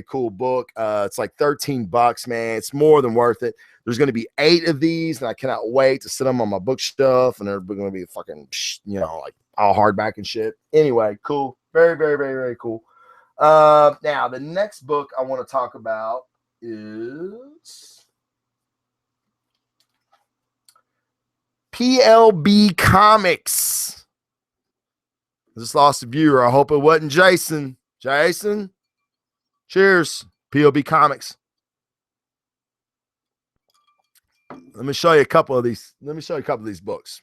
cool book. It's like $13, man. It's more than worth it. There's going to be 8 of these, and I cannot wait to sit them on my bookshelf, and they're going to be fucking, like all hardback and shit. Anyway, cool. Very cool. Now the next book I want to talk about is PLB Comics. I just lost a viewer. I hope it wasn't Jason. Jason, cheers. PLB Comics. Let me show you a couple of these. Books.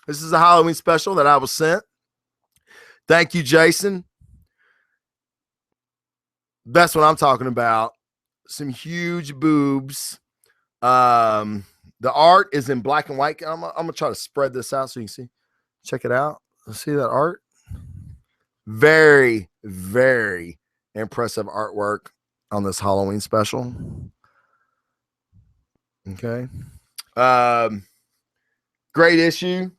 This is a Halloween special that I was sent. Thank you, Jason. That's what I'm talking about. Some huge boobs. The art is in black and white. I'm gonna try to spread this out so you can see. Check it out. See that art? Very, very impressive artwork on this Halloween special. Okay. Great issue.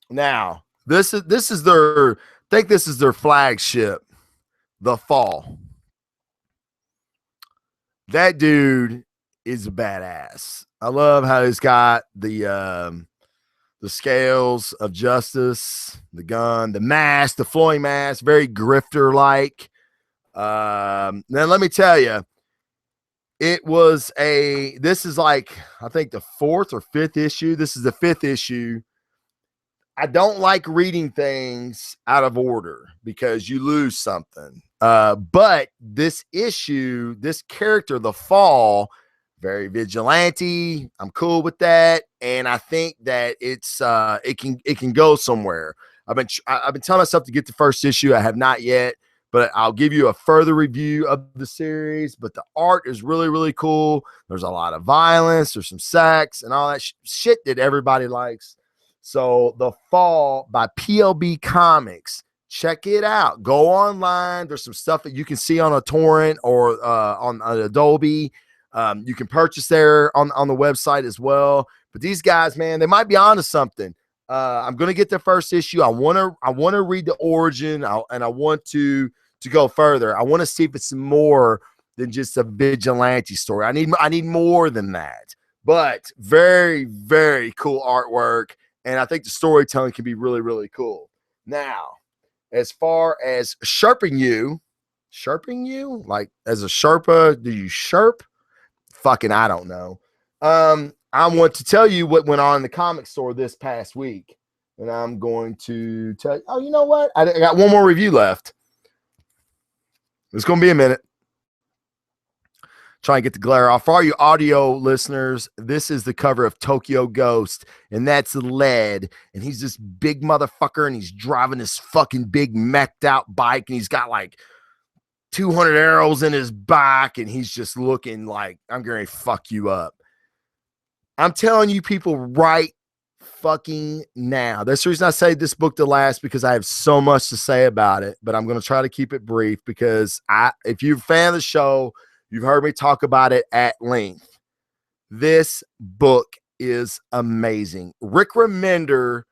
Now, this is their, I think this is their flagship, The Fall. That dude is a badass. I love how he's got the scales of justice, the gun, the mask, the flowing mask, very grifter like. Now let me tell you, this is like, I think the 4th or 5th issue. This is the 5th issue. I don't like reading things out of order because you lose something. But this issue, this character, The Fall, very vigilante. I'm cool with that, and I think that it can go somewhere. I've been telling myself to get the first issue. I have not yet, but I'll give you a further review of the series. But the art is really, really cool. There's a lot of violence. There's some sex and all that shit that everybody likes. So The Fall by PLB Comics. Check it out. Go online. There's some stuff that you can see on a torrent or on Adobe. You can purchase there on the website as well. But these guys, man, they might be onto something. I'm gonna get the first issue. I wanna read the origin, and I want to go further. I want to see if it's more than just a vigilante story. I need more than that. But very, very cool artwork, and I think the storytelling can be really, really cool. Now, as far as sherping you, like as a Sherpa, do you sherp? Fucking, I don't know. I want to tell you what went on in the comic store this past week, and I'm going to tell you. Oh, you know what? I got one more review left. It's going to be a minute. Try and get the glare off. For all you audio listeners, this is the cover of Tokyo Ghost, and that's lead. And he's this big motherfucker, and he's driving this fucking big meched out bike, and he's got like 200 arrows in his back, and he's just looking like, I'm going to fuck you up. I'm telling you people right fucking now. That's the reason I say this book to last, because I have so much to say about it, but I'm going to try to keep it brief because if you're a fan of the show, you've heard me talk about it at length. This book is amazing. Rick Remender,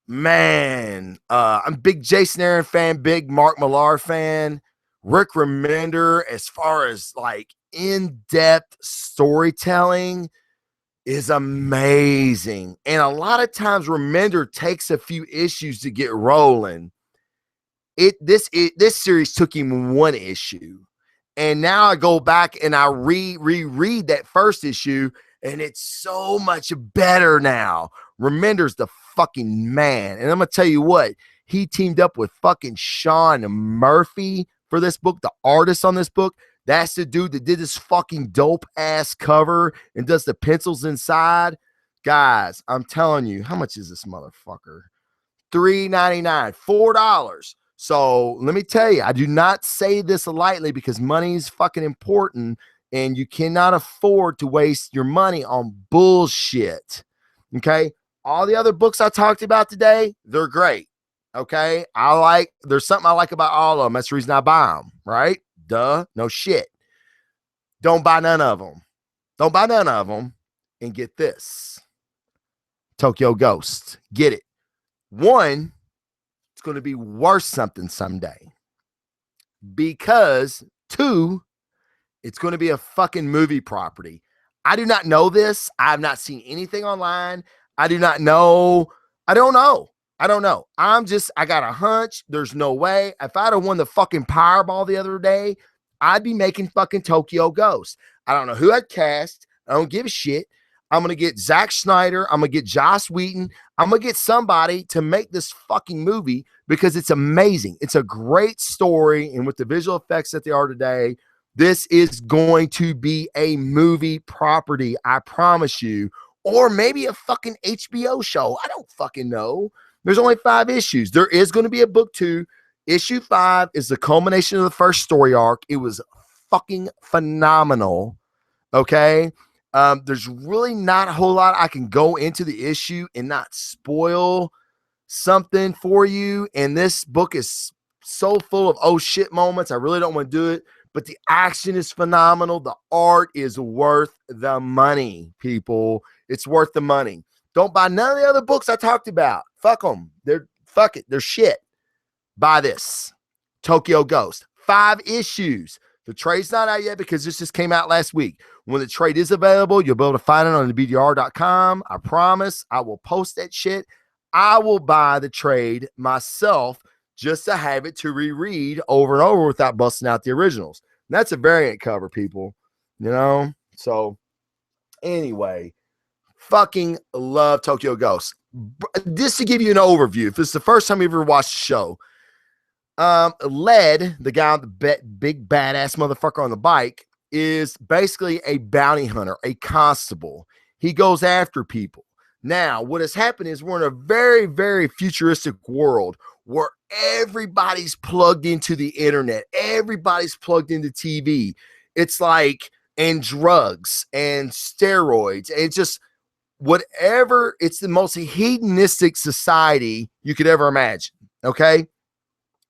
man, I'm a big Jason Aaron fan, big Mark Millar fan. Rick Remender, as far as like in-depth storytelling, is amazing. And a lot of times Remender takes a few issues to get rolling. This series took him one issue. And now I go back and I reread that first issue, and it's so much better now. Remender's the fucking man. And I'm going to tell you what, he teamed up with fucking Sean Murphy for this book, the artist on this book. That's the dude that did this fucking dope ass cover and does the pencils inside. Guys, I'm telling you, how much is this motherfucker? $3.99, $4. So let me tell you, I do not say this lightly because money is fucking important, and you cannot afford to waste your money on bullshit. Okay. All the other books I talked about today, they're great. Okay. There's something I like about all of them. That's the reason I buy them, right? Duh, no shit. Don't buy none of them. Don't buy none of them and get this. Tokyo Ghost. Get it. One, it's going to be worth something someday. Because two, it's going to be a fucking movie property. I do not know this. I have not seen anything online. I do not know. I don't know. I got a hunch. There's no way. If I'd have won the fucking Powerball the other day, I'd be making fucking Tokyo Ghost. I don't know who I'd cast. I don't give a shit. I'm going to get Zack Snyder. I'm going to get Joss Whedon. I'm going to get somebody to make this fucking movie because it's amazing. It's a great story. And with the visual effects that they are today, this is going to be a movie property. I promise you. or maybe a fucking HBO show. I don't fucking know. There's only 5 issues. There is going to be a book 2. Issue 5 is the culmination of the first story arc. It was fucking phenomenal. Okay. There's really not a whole lot I can go into the issue and not spoil something for you. And this book is so full of oh shit moments. I really don't want to do it, but the action is phenomenal. The art is worth the money, people. It's worth the money. Don't buy none of the other books I talked about. Fuck them. Fuck it. They're shit. Buy this. Tokyo Ghost. 5 issues. The trade's not out yet because this just came out last week. When the trade is available, you'll be able to find it on thebdr.com. I promise I will post that shit. I will buy the trade myself just to have it to reread over and over without busting out the originals. And that's a variant cover, people. You know? So, anyway, fucking love Tokyo Ghost. Just to give you an overview, if it's the first time you ever watched the show, Led, the guy, the big badass motherfucker on the bike, is basically a bounty hunter, a constable. He goes after people. Now, what has happened is we're in a very, very futuristic world where everybody's plugged into the internet. Everybody's plugged into TV. It's like, and drugs and steroids and just whatever. It's the most hedonistic society you could ever imagine. Okay.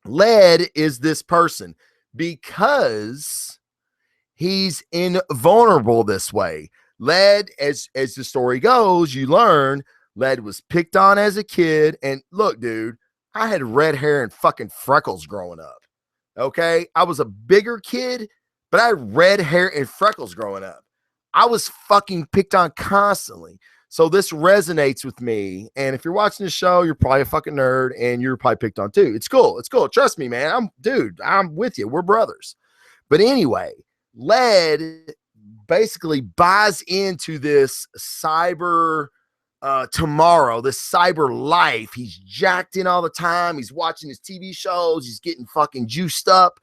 Led is this person because he's invulnerable this way. Led, as the story goes, you learn Led was picked on as a kid. And look, dude, I had red hair and fucking freckles growing up. Okay. I was a bigger kid, but I had red hair and freckles growing up. I was fucking picked on constantly. So this resonates with me. And if you're watching the show, you're probably a fucking nerd and you're probably picked on too. It's cool. It's cool. Trust me, man. I'm with you. We're brothers. But anyway, Led basically buys into this cyber tomorrow, this cyber life. He's jacked in all the time. He's watching his TV shows. He's getting fucking juiced up.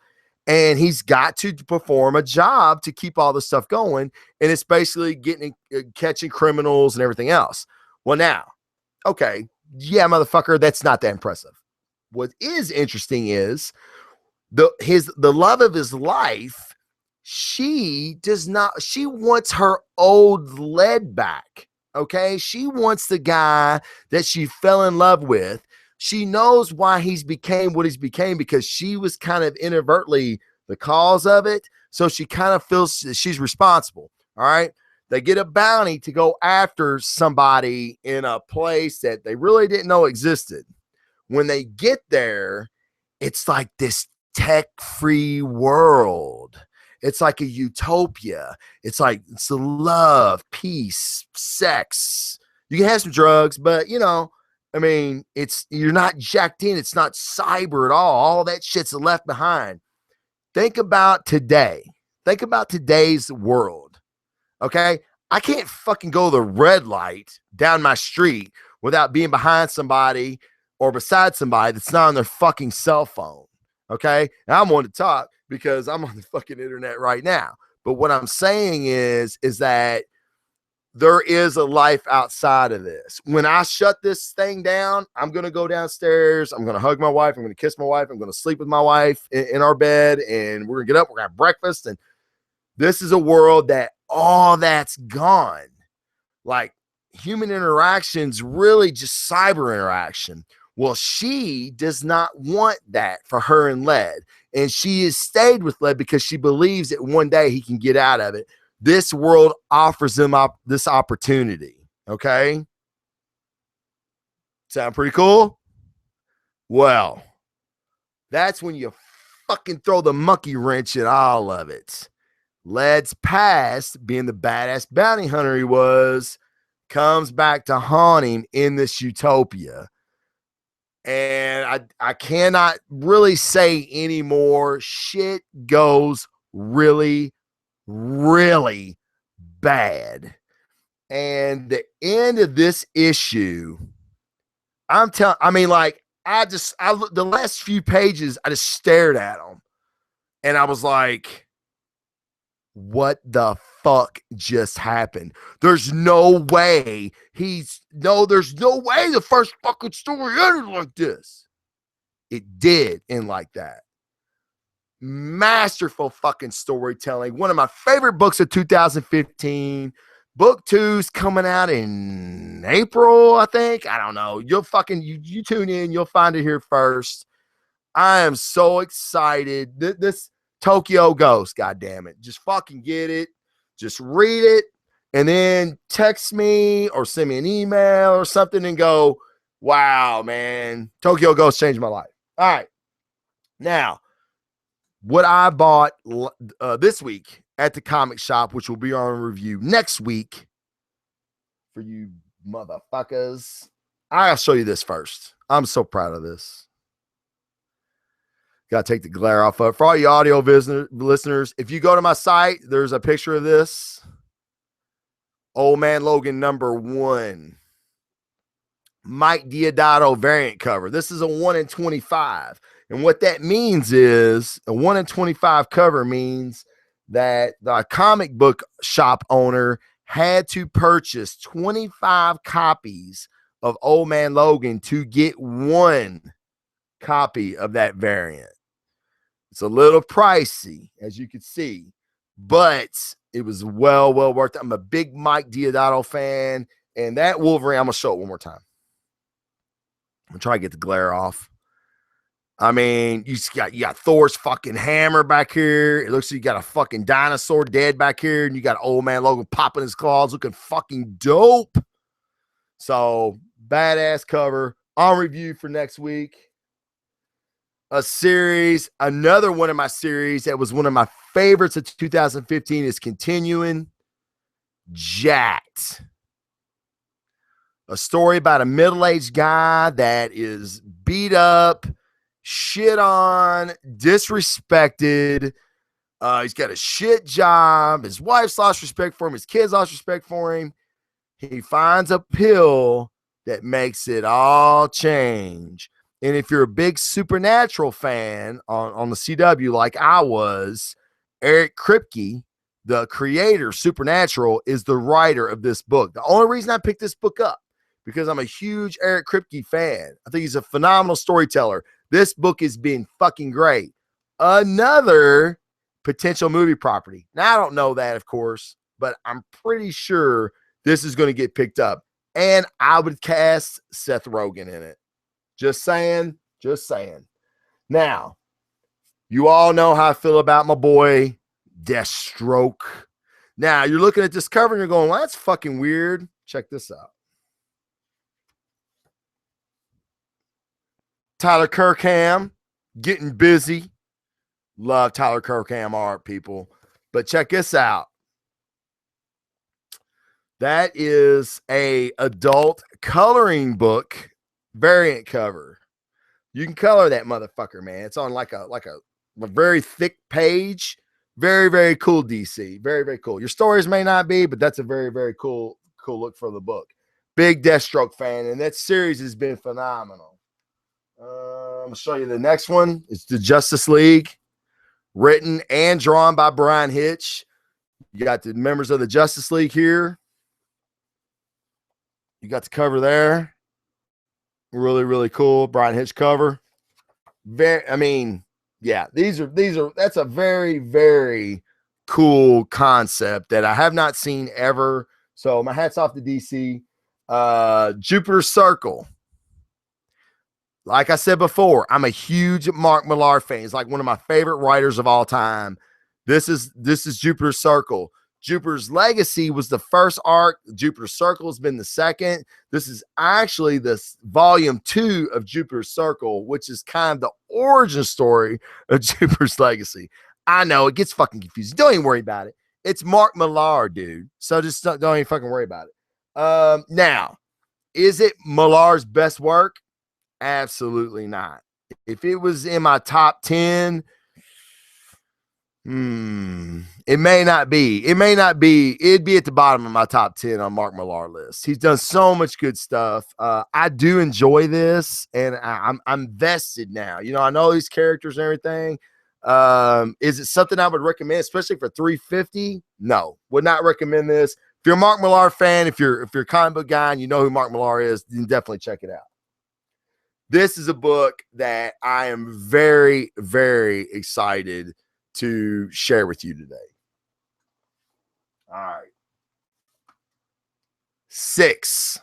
And he's got to perform a job to keep all this stuff going. And it's basically catching criminals and everything else. Well, now, okay, yeah, motherfucker, that's not that impressive. What is interesting is the love of his life. She wants her old Led back. Okay. She wants the guy that she fell in love with. She knows why he's became what he's became because she was kind of inadvertently the cause of it. So she kind of feels she's responsible. All right. They get a bounty to go after somebody in a place that they really didn't know existed. When they get there, it's like this tech-free world. It's like a utopia. It's like it's the love, peace, sex. You can have some drugs, but you know, I mean, you're not jacked in. It's not cyber at all. All that shit's left behind. Think about today. Think about today's world. Okay. I can't fucking go the red light down my street without being behind somebody or beside somebody that's not on their fucking cell phone. Okay. And I'm on to talk because I'm on the fucking internet right now. But what I'm saying is that there is a life outside of this. When I shut this thing down, I'm going to go downstairs. I'm going to hug my wife. I'm going to kiss my wife. I'm going to sleep with my wife in our bed. And we're going to get up. We're going to have breakfast. And this is a world that all that's gone. Like human interactions, really just cyber interaction. Well, she does not want that for her and Led. And she has stayed with Led because she believes that one day he can get out of it. This world offers them this opportunity. Okay. Sound pretty cool? Well, that's when you fucking throw the monkey wrench in all of it. Led's past, being the badass bounty hunter he was, comes back to haunt him in this utopia. And I cannot really say anymore. Shit goes really, really bad. And the end of this issue, the last few pages, I just stared at them and I was like, what the fuck just happened? There's no way there's no way the first fucking story ended like this. It did end like that. Masterful fucking storytelling. One of my favorite books of 2015. Book 2's coming out in April, I think. I don't know. You'll fucking, you tune in, you'll find it here first. I am so excited. This Tokyo Ghost, goddamn it. Just fucking get it. Just read it and then text me or send me an email or something and go, wow, man. Tokyo Ghost changed my life. All right. Now, what I bought this week at the comic shop, which will be on review next week for you motherfuckers. I'll show you this first. I'm so proud of this. Got to take the glare off of it. For all you audio listeners, if you go to my site, there's a picture of this. Old Man Logan #1. Mike Deodato variant cover. This is a 1 in 25. And what that means is a 1 in 25 cover means that the comic book shop owner had to purchase 25 copies of Old Man Logan to get one copy of that variant. It's a little pricey, as you can see, but it was well worth it. I'm a big Mike Deodato fan, and that Wolverine, I'm going to show it one more time. I'm going to try to get the glare off. I mean, you got Thor's fucking hammer back here. It looks like you got a fucking dinosaur dead back here, and you got Old Man Logan popping his claws, looking fucking dope. So, badass cover. On review for next week. A series, another one of my series that was one of my favorites of 2015 is continuing. Jacked. A story about a middle-aged guy that is beat up, shit on, disrespected. He's got a shit job. His wife's lost respect for him. His kids lost respect for him. He finds a pill that makes it all change. And if you're a big Supernatural fan on the CW like I was, Eric Kripke, the creator, Supernatural, is the writer of this book. The only reason I picked this book up, because I'm a huge Eric Kripke fan. I think he's a phenomenal storyteller. This book has been fucking great. Another potential movie property. Now, I don't know that, of course, but I'm pretty sure this is going to get picked up. And I would cast Seth Rogen in it. Just saying. Now, you all know how I feel about my boy Deathstroke. Now, you're looking at this cover and you're going, well, that's fucking weird. Check this out. Tyler Kirkham, getting busy. Love Tyler Kirkham art, people. But check this out. That is a adult coloring book variant cover. You can color that motherfucker, man. It's on like a very thick page. Very, very cool, DC. Very, very cool. Your stories may not be, but that's a very, very cool look for the book. Big Deathstroke fan, and that series has been phenomenal. I'm going to show you the next one. It's the Justice League, written and drawn by Brian Hitch. You got the members of the Justice League here. You got the cover there. Really, really cool. Brian Hitch cover. That's a very, very cool concept that I have not seen ever. So my hat's off to DC. Jupiter Circle. Like I said before, I'm a huge Mark Millar fan. He's like one of my favorite writers of all time. This is Jupiter Circle. Jupiter's Legacy was the first arc. Jupiter Circle has been the second. This is actually this volume 2 of Jupiter Circle, which is kind of the origin story of Jupiter's Legacy. I know it gets fucking confusing. Don't even worry about it. It's Mark Millar, dude. So just don't even fucking worry about it. Now, is it Millar's best work? Absolutely not. If it was in my top 10, it may not be. It'd be at the bottom of my top 10 on Mark Millar list. He's done so much good stuff. I do enjoy this, and I'm vested now. You know, I know these characters and everything. Is it something I would recommend, especially for $350? No, would not recommend this. If you're a Mark Millar fan, if you're a comic book guy and you know who Mark Millar is, then definitely check it out. This is a book that I am very, very excited to share with you today. All right. 6.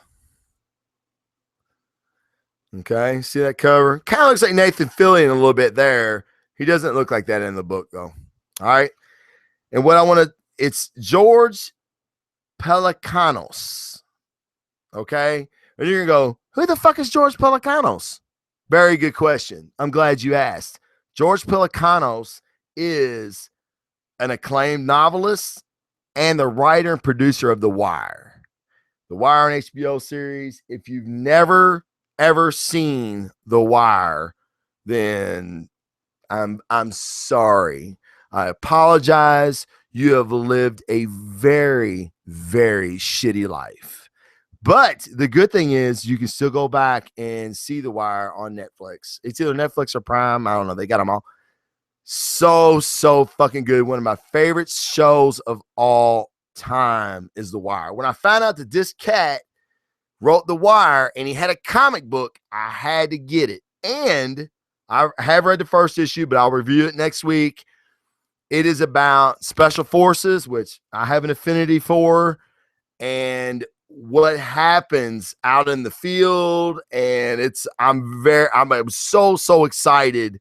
Okay, see that cover? Kind of looks like Nathan Fillion a little bit there. He doesn't look like that in the book, though. All right. And what I want to, it's George Pelecanos. Okay. And you're going to go, who the fuck is George Pelecanos? Very good question. I'm glad you asked. George Pelecanos is an acclaimed novelist and the writer and producer of The Wire. The Wire on HBO series. If you've never ever seen The Wire, then I'm sorry. I apologize. You have lived a very, very shitty life. But the good thing is you can still go back and see The Wire on Netflix. It's either Netflix or Prime. I don't know. They got them all. So fucking good. One of my favorite shows of all time is The Wire. When I found out that this cat wrote The Wire and he had a comic book, I had to get it. And I have read the first issue, but I'll review it next week. It is about special forces, which I have an affinity for, and what happens out in the field. And I'm so excited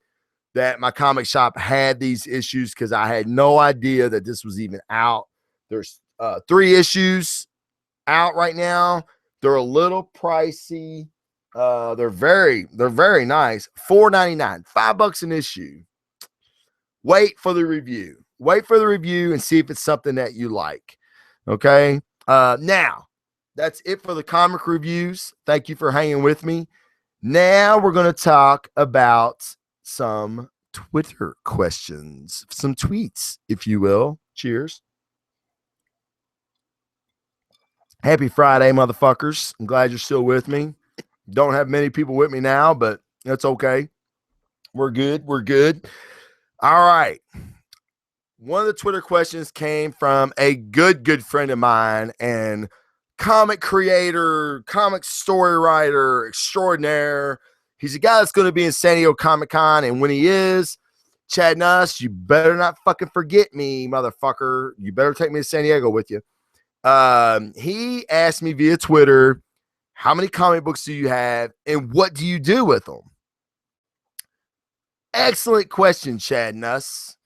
that my comic shop had these issues because I had no idea that this was even out. There's 3 issues out right now. They're a little pricey. They're very nice. $4.99, $5 an issue. Wait for the review. Wait for the review and see if it's something that you like. Okay. Now that's it for the comic reviews. Thank you for hanging with me. Now we're going to talk about some Twitter questions, some tweets, if you will. Cheers. Happy Friday, motherfuckers. I'm glad you're still with me. Don't have many people with me now, but that's okay. We're good. We're good. All right. One of the Twitter questions came from a good friend of mine and comic creator, comic story writer extraordinaire. He's a guy that's going to be in San Diego Comic-Con, and when he is, Chad Nuss, you better not fucking forget me, motherfucker. You better take me to San Diego with you. He asked me via Twitter, how many comic books do you have and what do you do with them? Excellent question, Chad Nuss.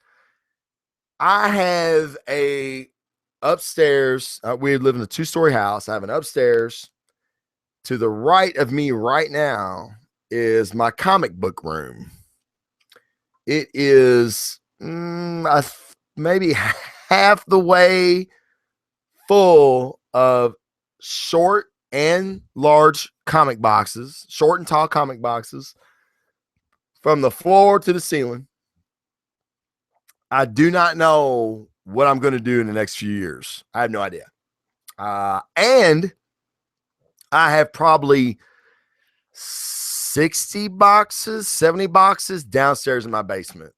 I have a upstairs. We live in a 2-story house. I have an upstairs. To the right of me right now is my comic book room. It is maybe half the way full of short and large comic boxes, short and tall comic boxes, from the floor to the ceiling. I do not know what I'm going to do in the next few years. I have no idea. And I have probably 60 boxes, 70 boxes downstairs in my basement.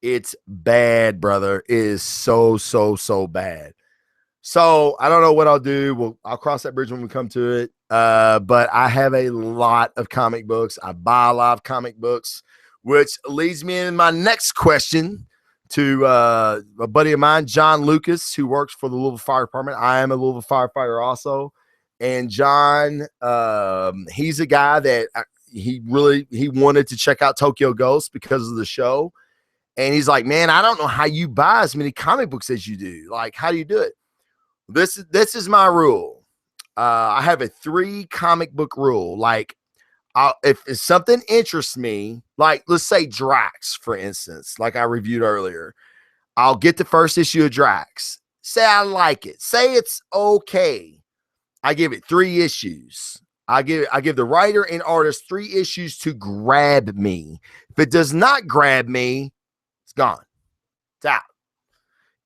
It's bad, brother. It is so bad. So I don't know what I'll do. I'll cross that bridge when we come to it. But I have a lot of comic books. I buy a lot of comic books, which leads me in my next question to a buddy of mine, John Lucas, who works for the Louisville Fire Department. I am a Louisville firefighter also. And John, he's a guy that he wanted to check out Tokyo Ghost because of the show. And he's like, man, I don't know how you buy as many comic books as you do. Like, how do you do it? This is my rule. I have a 3 comic book rule. Like, if something interests me, like let's say Drax, for instance, like I reviewed earlier, I'll get the first issue of Drax. Say I like it. Say it's okay. I give it 3 issues. I give the writer and artist 3 issues to grab me. If it does not grab me, it's gone. It's out.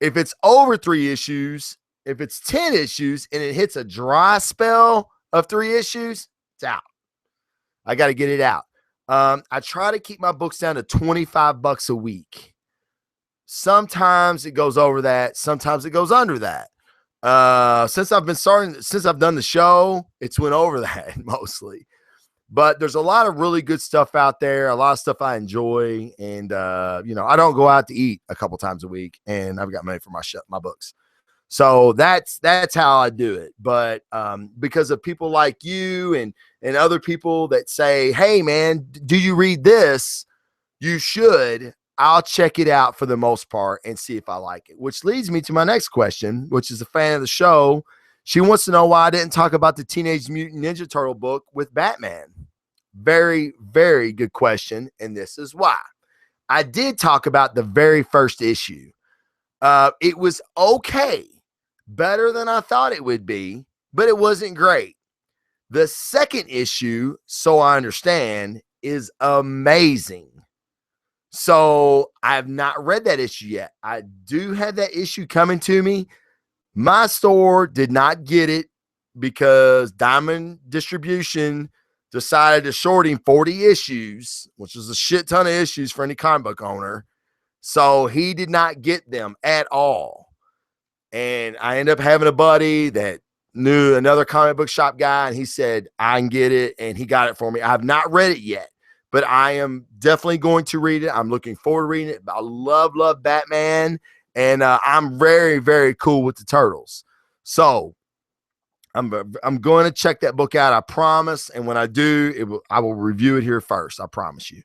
If it's over 3 issues, if it's 10 issues and it hits a dry spell of 3 issues, it's out. I got to get it out. I try to keep my books down to $25 a week. Sometimes it goes over that. Sometimes it goes under that. Since I've done the show, it's went over that mostly. But there's a lot of really good stuff out there, a lot of stuff I enjoy. And, I don't go out to eat a couple times a week, and I've got money for my books. So that's how I do it. But because of people like you and other people that say, hey, man, do you read this? You should. I'll check it out for the most part and see if I like it, which leads me to my next question, which is a fan of the show. She wants to know why I didn't talk about the Teenage Mutant Ninja Turtle book with Batman. Very, very good question. And this is why. I did talk about the very first issue. It was okay. Better than I thought it would be, but it wasn't great. The second issue, so I understand, is amazing. So I have not read that issue yet. I do have that issue coming to me. My store did not get it because Diamond Distribution decided to short him 40 issues, which is a shit ton of issues for any comic book owner. So he did not get them at all. And I ended up having a buddy that knew another comic book shop guy, and he said, I can get it, and he got it for me. I have not read it yet, but I am definitely going to read it. I'm looking forward to reading it. I love Batman, and I'm very, very cool with the Turtles. So I'm going to check that book out, I promise. And when I do, I will review it here first. I promise you.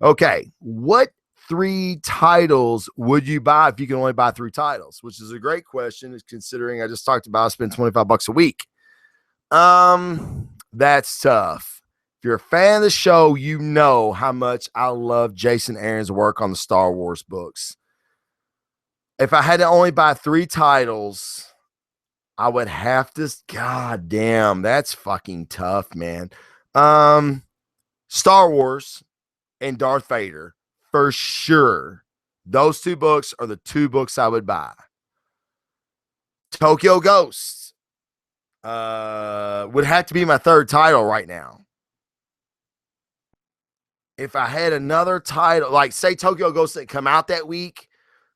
Okay, what 3 titles would you buy if you can only buy 3 titles? Which is a great question, is considering I just talked about I spend $25 a week. That's tough. If you're a fan of the show, you know how much I love Jason Aaron's work on the Star Wars books. If I had to only buy 3 titles, I would have to. God damn, that's fucking tough, man. Star Wars and Darth Vader. For sure. Those 2 books are the 2 books I would buy. Tokyo Ghost would have to be my 3rd title right now. If I had another title, like say Tokyo Ghost that come out that week,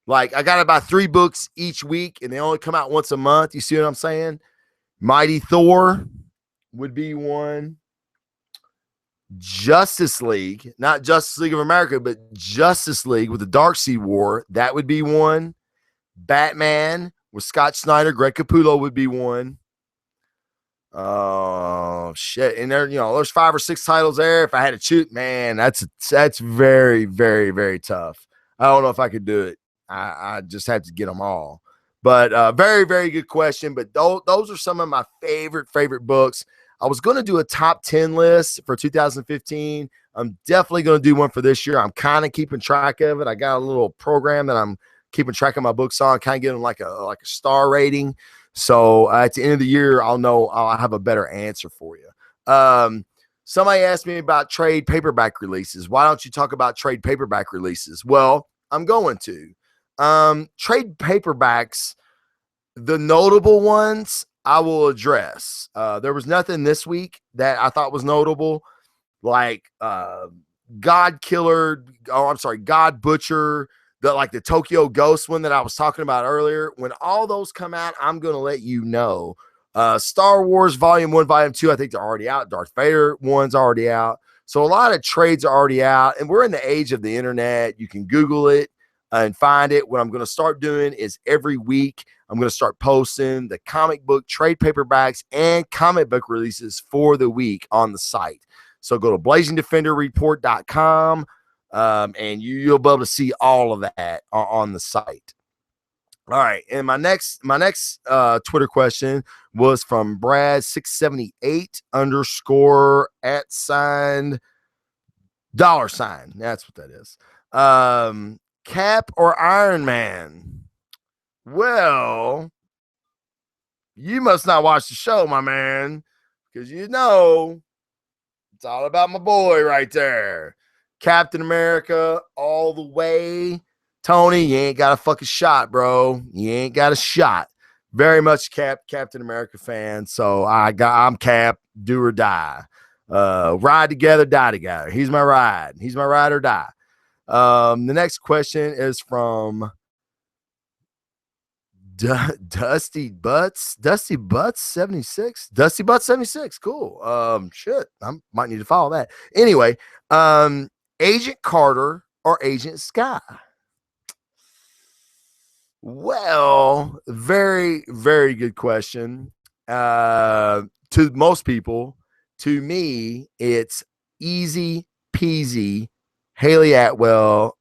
like I got to buy 3 books each week and they only come out once a month. You see what I'm saying? Mighty Thor would be one. Justice League, not Justice League of America, but Justice League with the Darkseid War, that would be one. Batman with Scott Snyder, Greg Capullo would be one. Oh shit! And there, there's 5 or 6 titles there. If I had to choose, man, that's very, very, very tough. I don't know if I could do it. I just have to get them all. But very, very good question. But those are some of my favorite books. I was going to do a top 10 list for 2015. I'm definitely going to do one for this year. I'm kind of keeping track of it. I got a little program that I'm keeping track of my books on, kind of getting like a star rating. So at the end of the year, I'll have a better answer for you. Somebody asked me about trade paperback releases. Why don't you talk about trade paperback releases? Well, I'm going to. Trade paperbacks, the notable ones, I will address. There was nothing this week that I thought was notable, like God Butcher, the Tokyo Ghost one that I was talking about earlier. When all those come out, I'm going to let you know. Star Wars Volume 1, Volume 2, I think they're already out. Darth Vader one's already out. So a lot of trades are already out, and we're in the age of the internet. You can Google it and find it. What I'm going to start doing is every week, I'm going to start posting the comic book trade paperbacks and comic book releases for the week on the site. So go to blazingdefenderreport.com, and you'll be able to see all of that on the site. All right. And my next Twitter question was from Brad678 _ $. That's what that is. Cap or Iron Man? Well, you must not watch the show, my man, because it's all about my boy right there. Captain America all the way. Tony, you ain't got a fucking shot, bro. You ain't got a shot. Very much Captain America fan. So I'm Cap, do or die. Ride together, die together. He's my ride. He's my ride or die. The next question is from Dusty Butts 76. Dusty Butts 76. Cool. Shit, I might need to follow that. Anyway, Agent Carter or Agent Sky? Well, very, very good question. To most people, to me, it's easy peasy. Haley Atwell,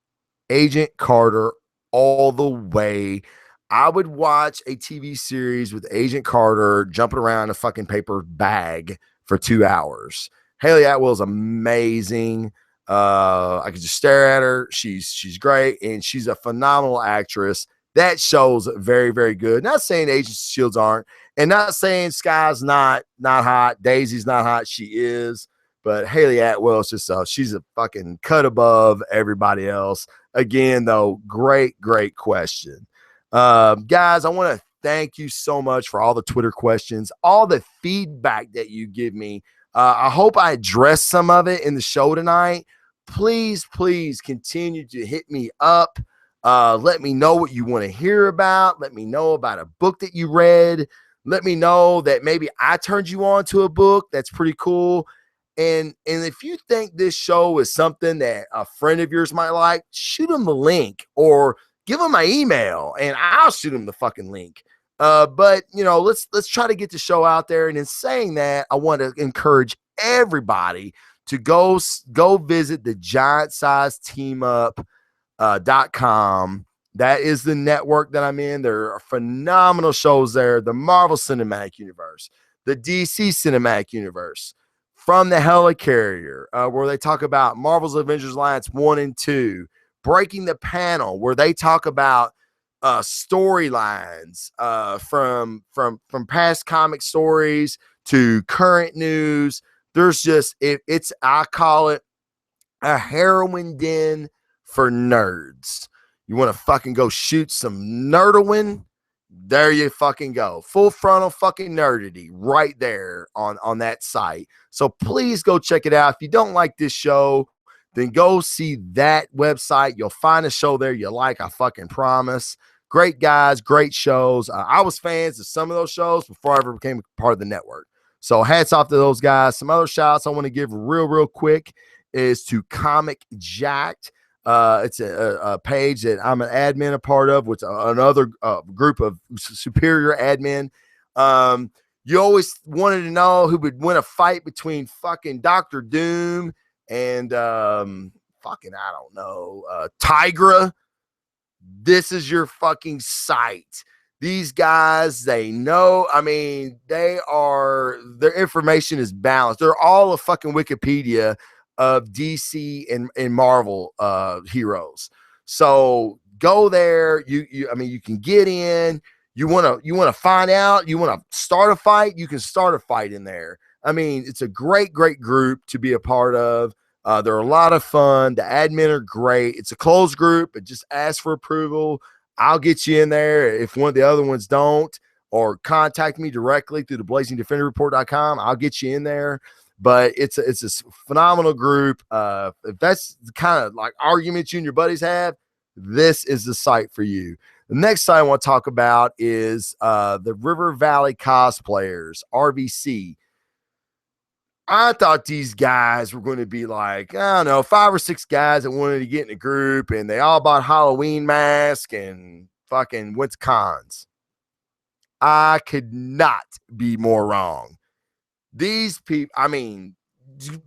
Agent Carter, all the way. I would watch a TV series with Agent Carter jumping around a fucking paper bag for 2 hours. Haley Atwell is amazing. I could just stare at her. She's great, and she's a phenomenal actress. That show's very, very good. Not saying Agents of Shields aren't, and not saying Sky's not hot, Daisy's not hot. She is, but Haley Atwell is just she's a fucking cut above everybody else. Again, though, great question. Guys, I want to thank you so much for all the Twitter questions, all the feedback that you give me. I hope I addressed some of it in the show tonight. Please continue to hit me up. Let me know what you want to hear about. Let me know about a book that you read. Let me know that maybe I turned you on to a book that's pretty cool. And if you think this show is something that a friend of yours might like, shoot them the link or give them my email and I'll shoot them the fucking link. But let's try to get the show out there. And in saying that, I want to encourage everybody to go visit the giantsizeteamup.com. That is the network that I'm in. There are phenomenal shows there. The Marvel Cinematic Universe, the DC Cinematic Universe, From the Helicarrier, where they talk about Marvel's Avengers Alliance 1 and 2, Breaking the Panel, where they talk about storylines from past comic stories to current news. There's just I call it a heroin den for nerds. You want to fucking go shoot some Nerdowin? There you fucking go. Full frontal fucking nerdity right there on that site. So please go check it out. If you don't like this show, then go see that website. You'll find a show there you like, I fucking promise. Great guys, great shows. I was fans of some of those shows before I ever became a part of the network. So hats off to those guys. Some other shouts I want to give real quick is to Comic Jacked. It's a page that I'm an admin, a part of, with another group of superior admin. You always wanted to know who would win a fight between fucking Dr. Doom and fucking, I don't know, Tigra. This is your fucking site. These guys, they know, I mean, their information is balanced. They're all a fucking Wikipedia of DC and Marvel heroes. So go there. You can get in. You want to find out, you want to start a fight, you can start a fight in there. I mean, it's a great group to be a part of. They're a lot of fun. The admin are great. It's a closed group, but just ask for approval. I'll get you in there. If one of the other ones don't, or contact me directly through the blazingdefenderreport.com, I'll get you in there. But it's a phenomenal group. If that's the kind of like arguments you and your buddies have, this is the site for you. The next site I want to talk about is the River Valley Cosplayers, RVC. I thought these guys were going to be like, I don't know, 5 or 6 guys that wanted to get in a group, and they all bought Halloween masks and fucking went to cons. I could not be more wrong. These people, I mean,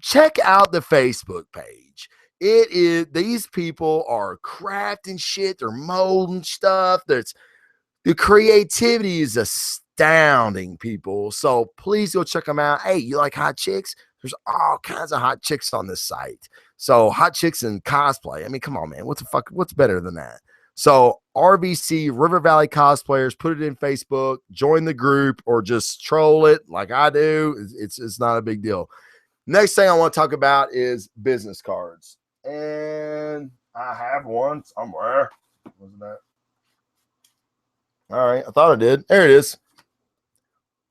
check out the Facebook page. These people are crafting shit. They're molding stuff. The creativity is astounding, people. So please go check them out. Hey, you like hot chicks? There's all kinds of hot chicks on this site. So hot chicks and cosplay. I mean, come on, man. What's better than that? So RVC, River Valley Cosplayers, put it in Facebook, join the group, or just troll it like I do. It's not a big deal. Next thing I want to talk about is business cards. And I have one somewhere. Wasn't that? All right, I thought I did. There it is.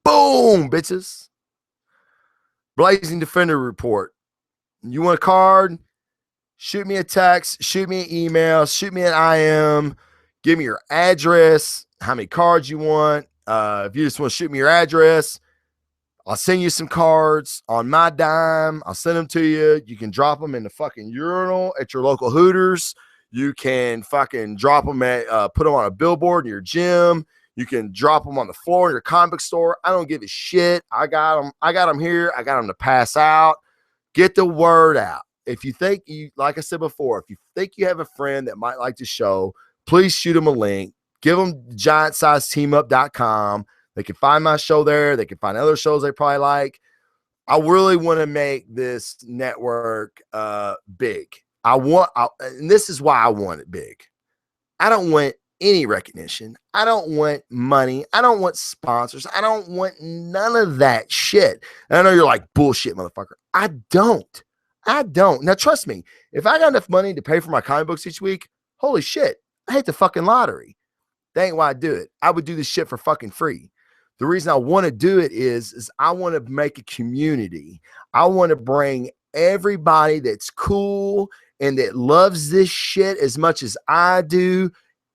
Boom, bitches. Blazing Defender Report. You want a card? shoot me a text, shoot me an email, shoot me an IM, give me your address, how many cards you want. If you just want to shoot me your address, I'll send you some cards on my dime. I'll send them to you. You can drop them in the fucking urinal at your local Hooters. You can fucking drop them at, put them on a billboard in your gym. You can drop them on the floor in your comic book store. I don't give a shit. I got them. I got them here. I got them to pass out. Get the word out. If you think you, like I said before, if you think you have a friend that might like the show, please shoot them a link. Give them giantsizeteamup.com. They can find my show there. They can find other shows they probably like. I really want to make this network big. And this is why I want it big. I don't want any recognition. I don't want money. I don't want sponsors. I don't want none of that shit. And I know you're like, bullshit, motherfucker. I don't. Now, trust me, if I got enough money to pay for my comic books each week, holy shit, I hit the fucking lottery. That ain't why I do it. I would do this shit for fucking free. The reason I want to do it is I want to make a community. I want to bring everybody that's cool and that loves this shit as much as I do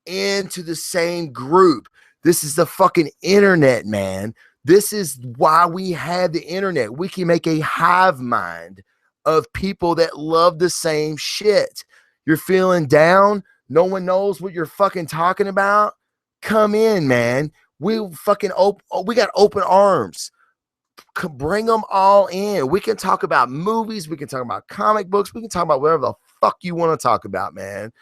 into the same group. This is the fucking internet, man. This is why we have the internet. We can make a hive mind of people that love the same shit. You're feeling down? No one knows what you're fucking talking about? Come in, man. We fucking we got open arms. Bring them all in. We can talk about movies. We can talk about comic books. We can talk about whatever the fuck you want to talk about, man.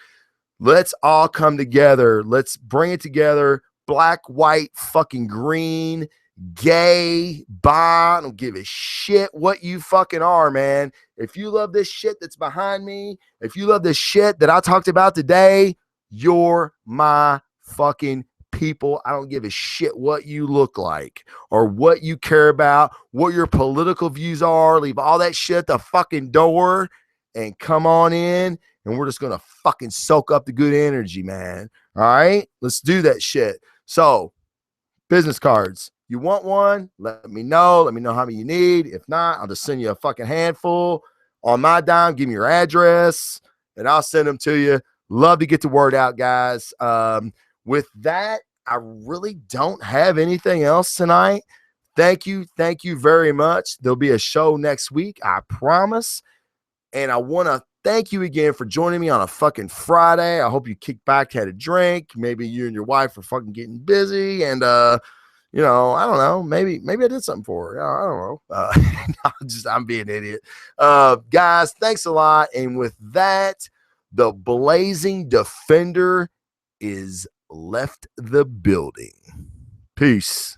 Let's all come together. Let's bring it together. Black, white, fucking green, gay, bi. I don't give a shit what you fucking are, man. If you love this shit that's behind me, if you love this shit that I talked about today, you're my fucking people. I don't give a shit what you look like or what you care about, what your political views are. Leave all that shit at the fucking door and come on in, and we're just going to fucking soak up the good energy, man. All right? Let's do that shit. So, business cards. You want one? Let me know. Let me know how many you need. If not, I'll just send you a fucking handful on my dime. Give me your address, and I'll send them to you. Love to get the word out, guys. With that, I really don't have anything else tonight. Thank you very much. There'll be a show next week, I promise. And I want to thank you again for joining me on a fucking Friday. I hope you kicked back, had a drink. Maybe you and your wife are fucking getting busy. And, you know, I don't know. Maybe I did something for her. I don't know. I'm being an idiot. Guys, thanks a lot. And with that, the Blazing Defender is left the building. Peace.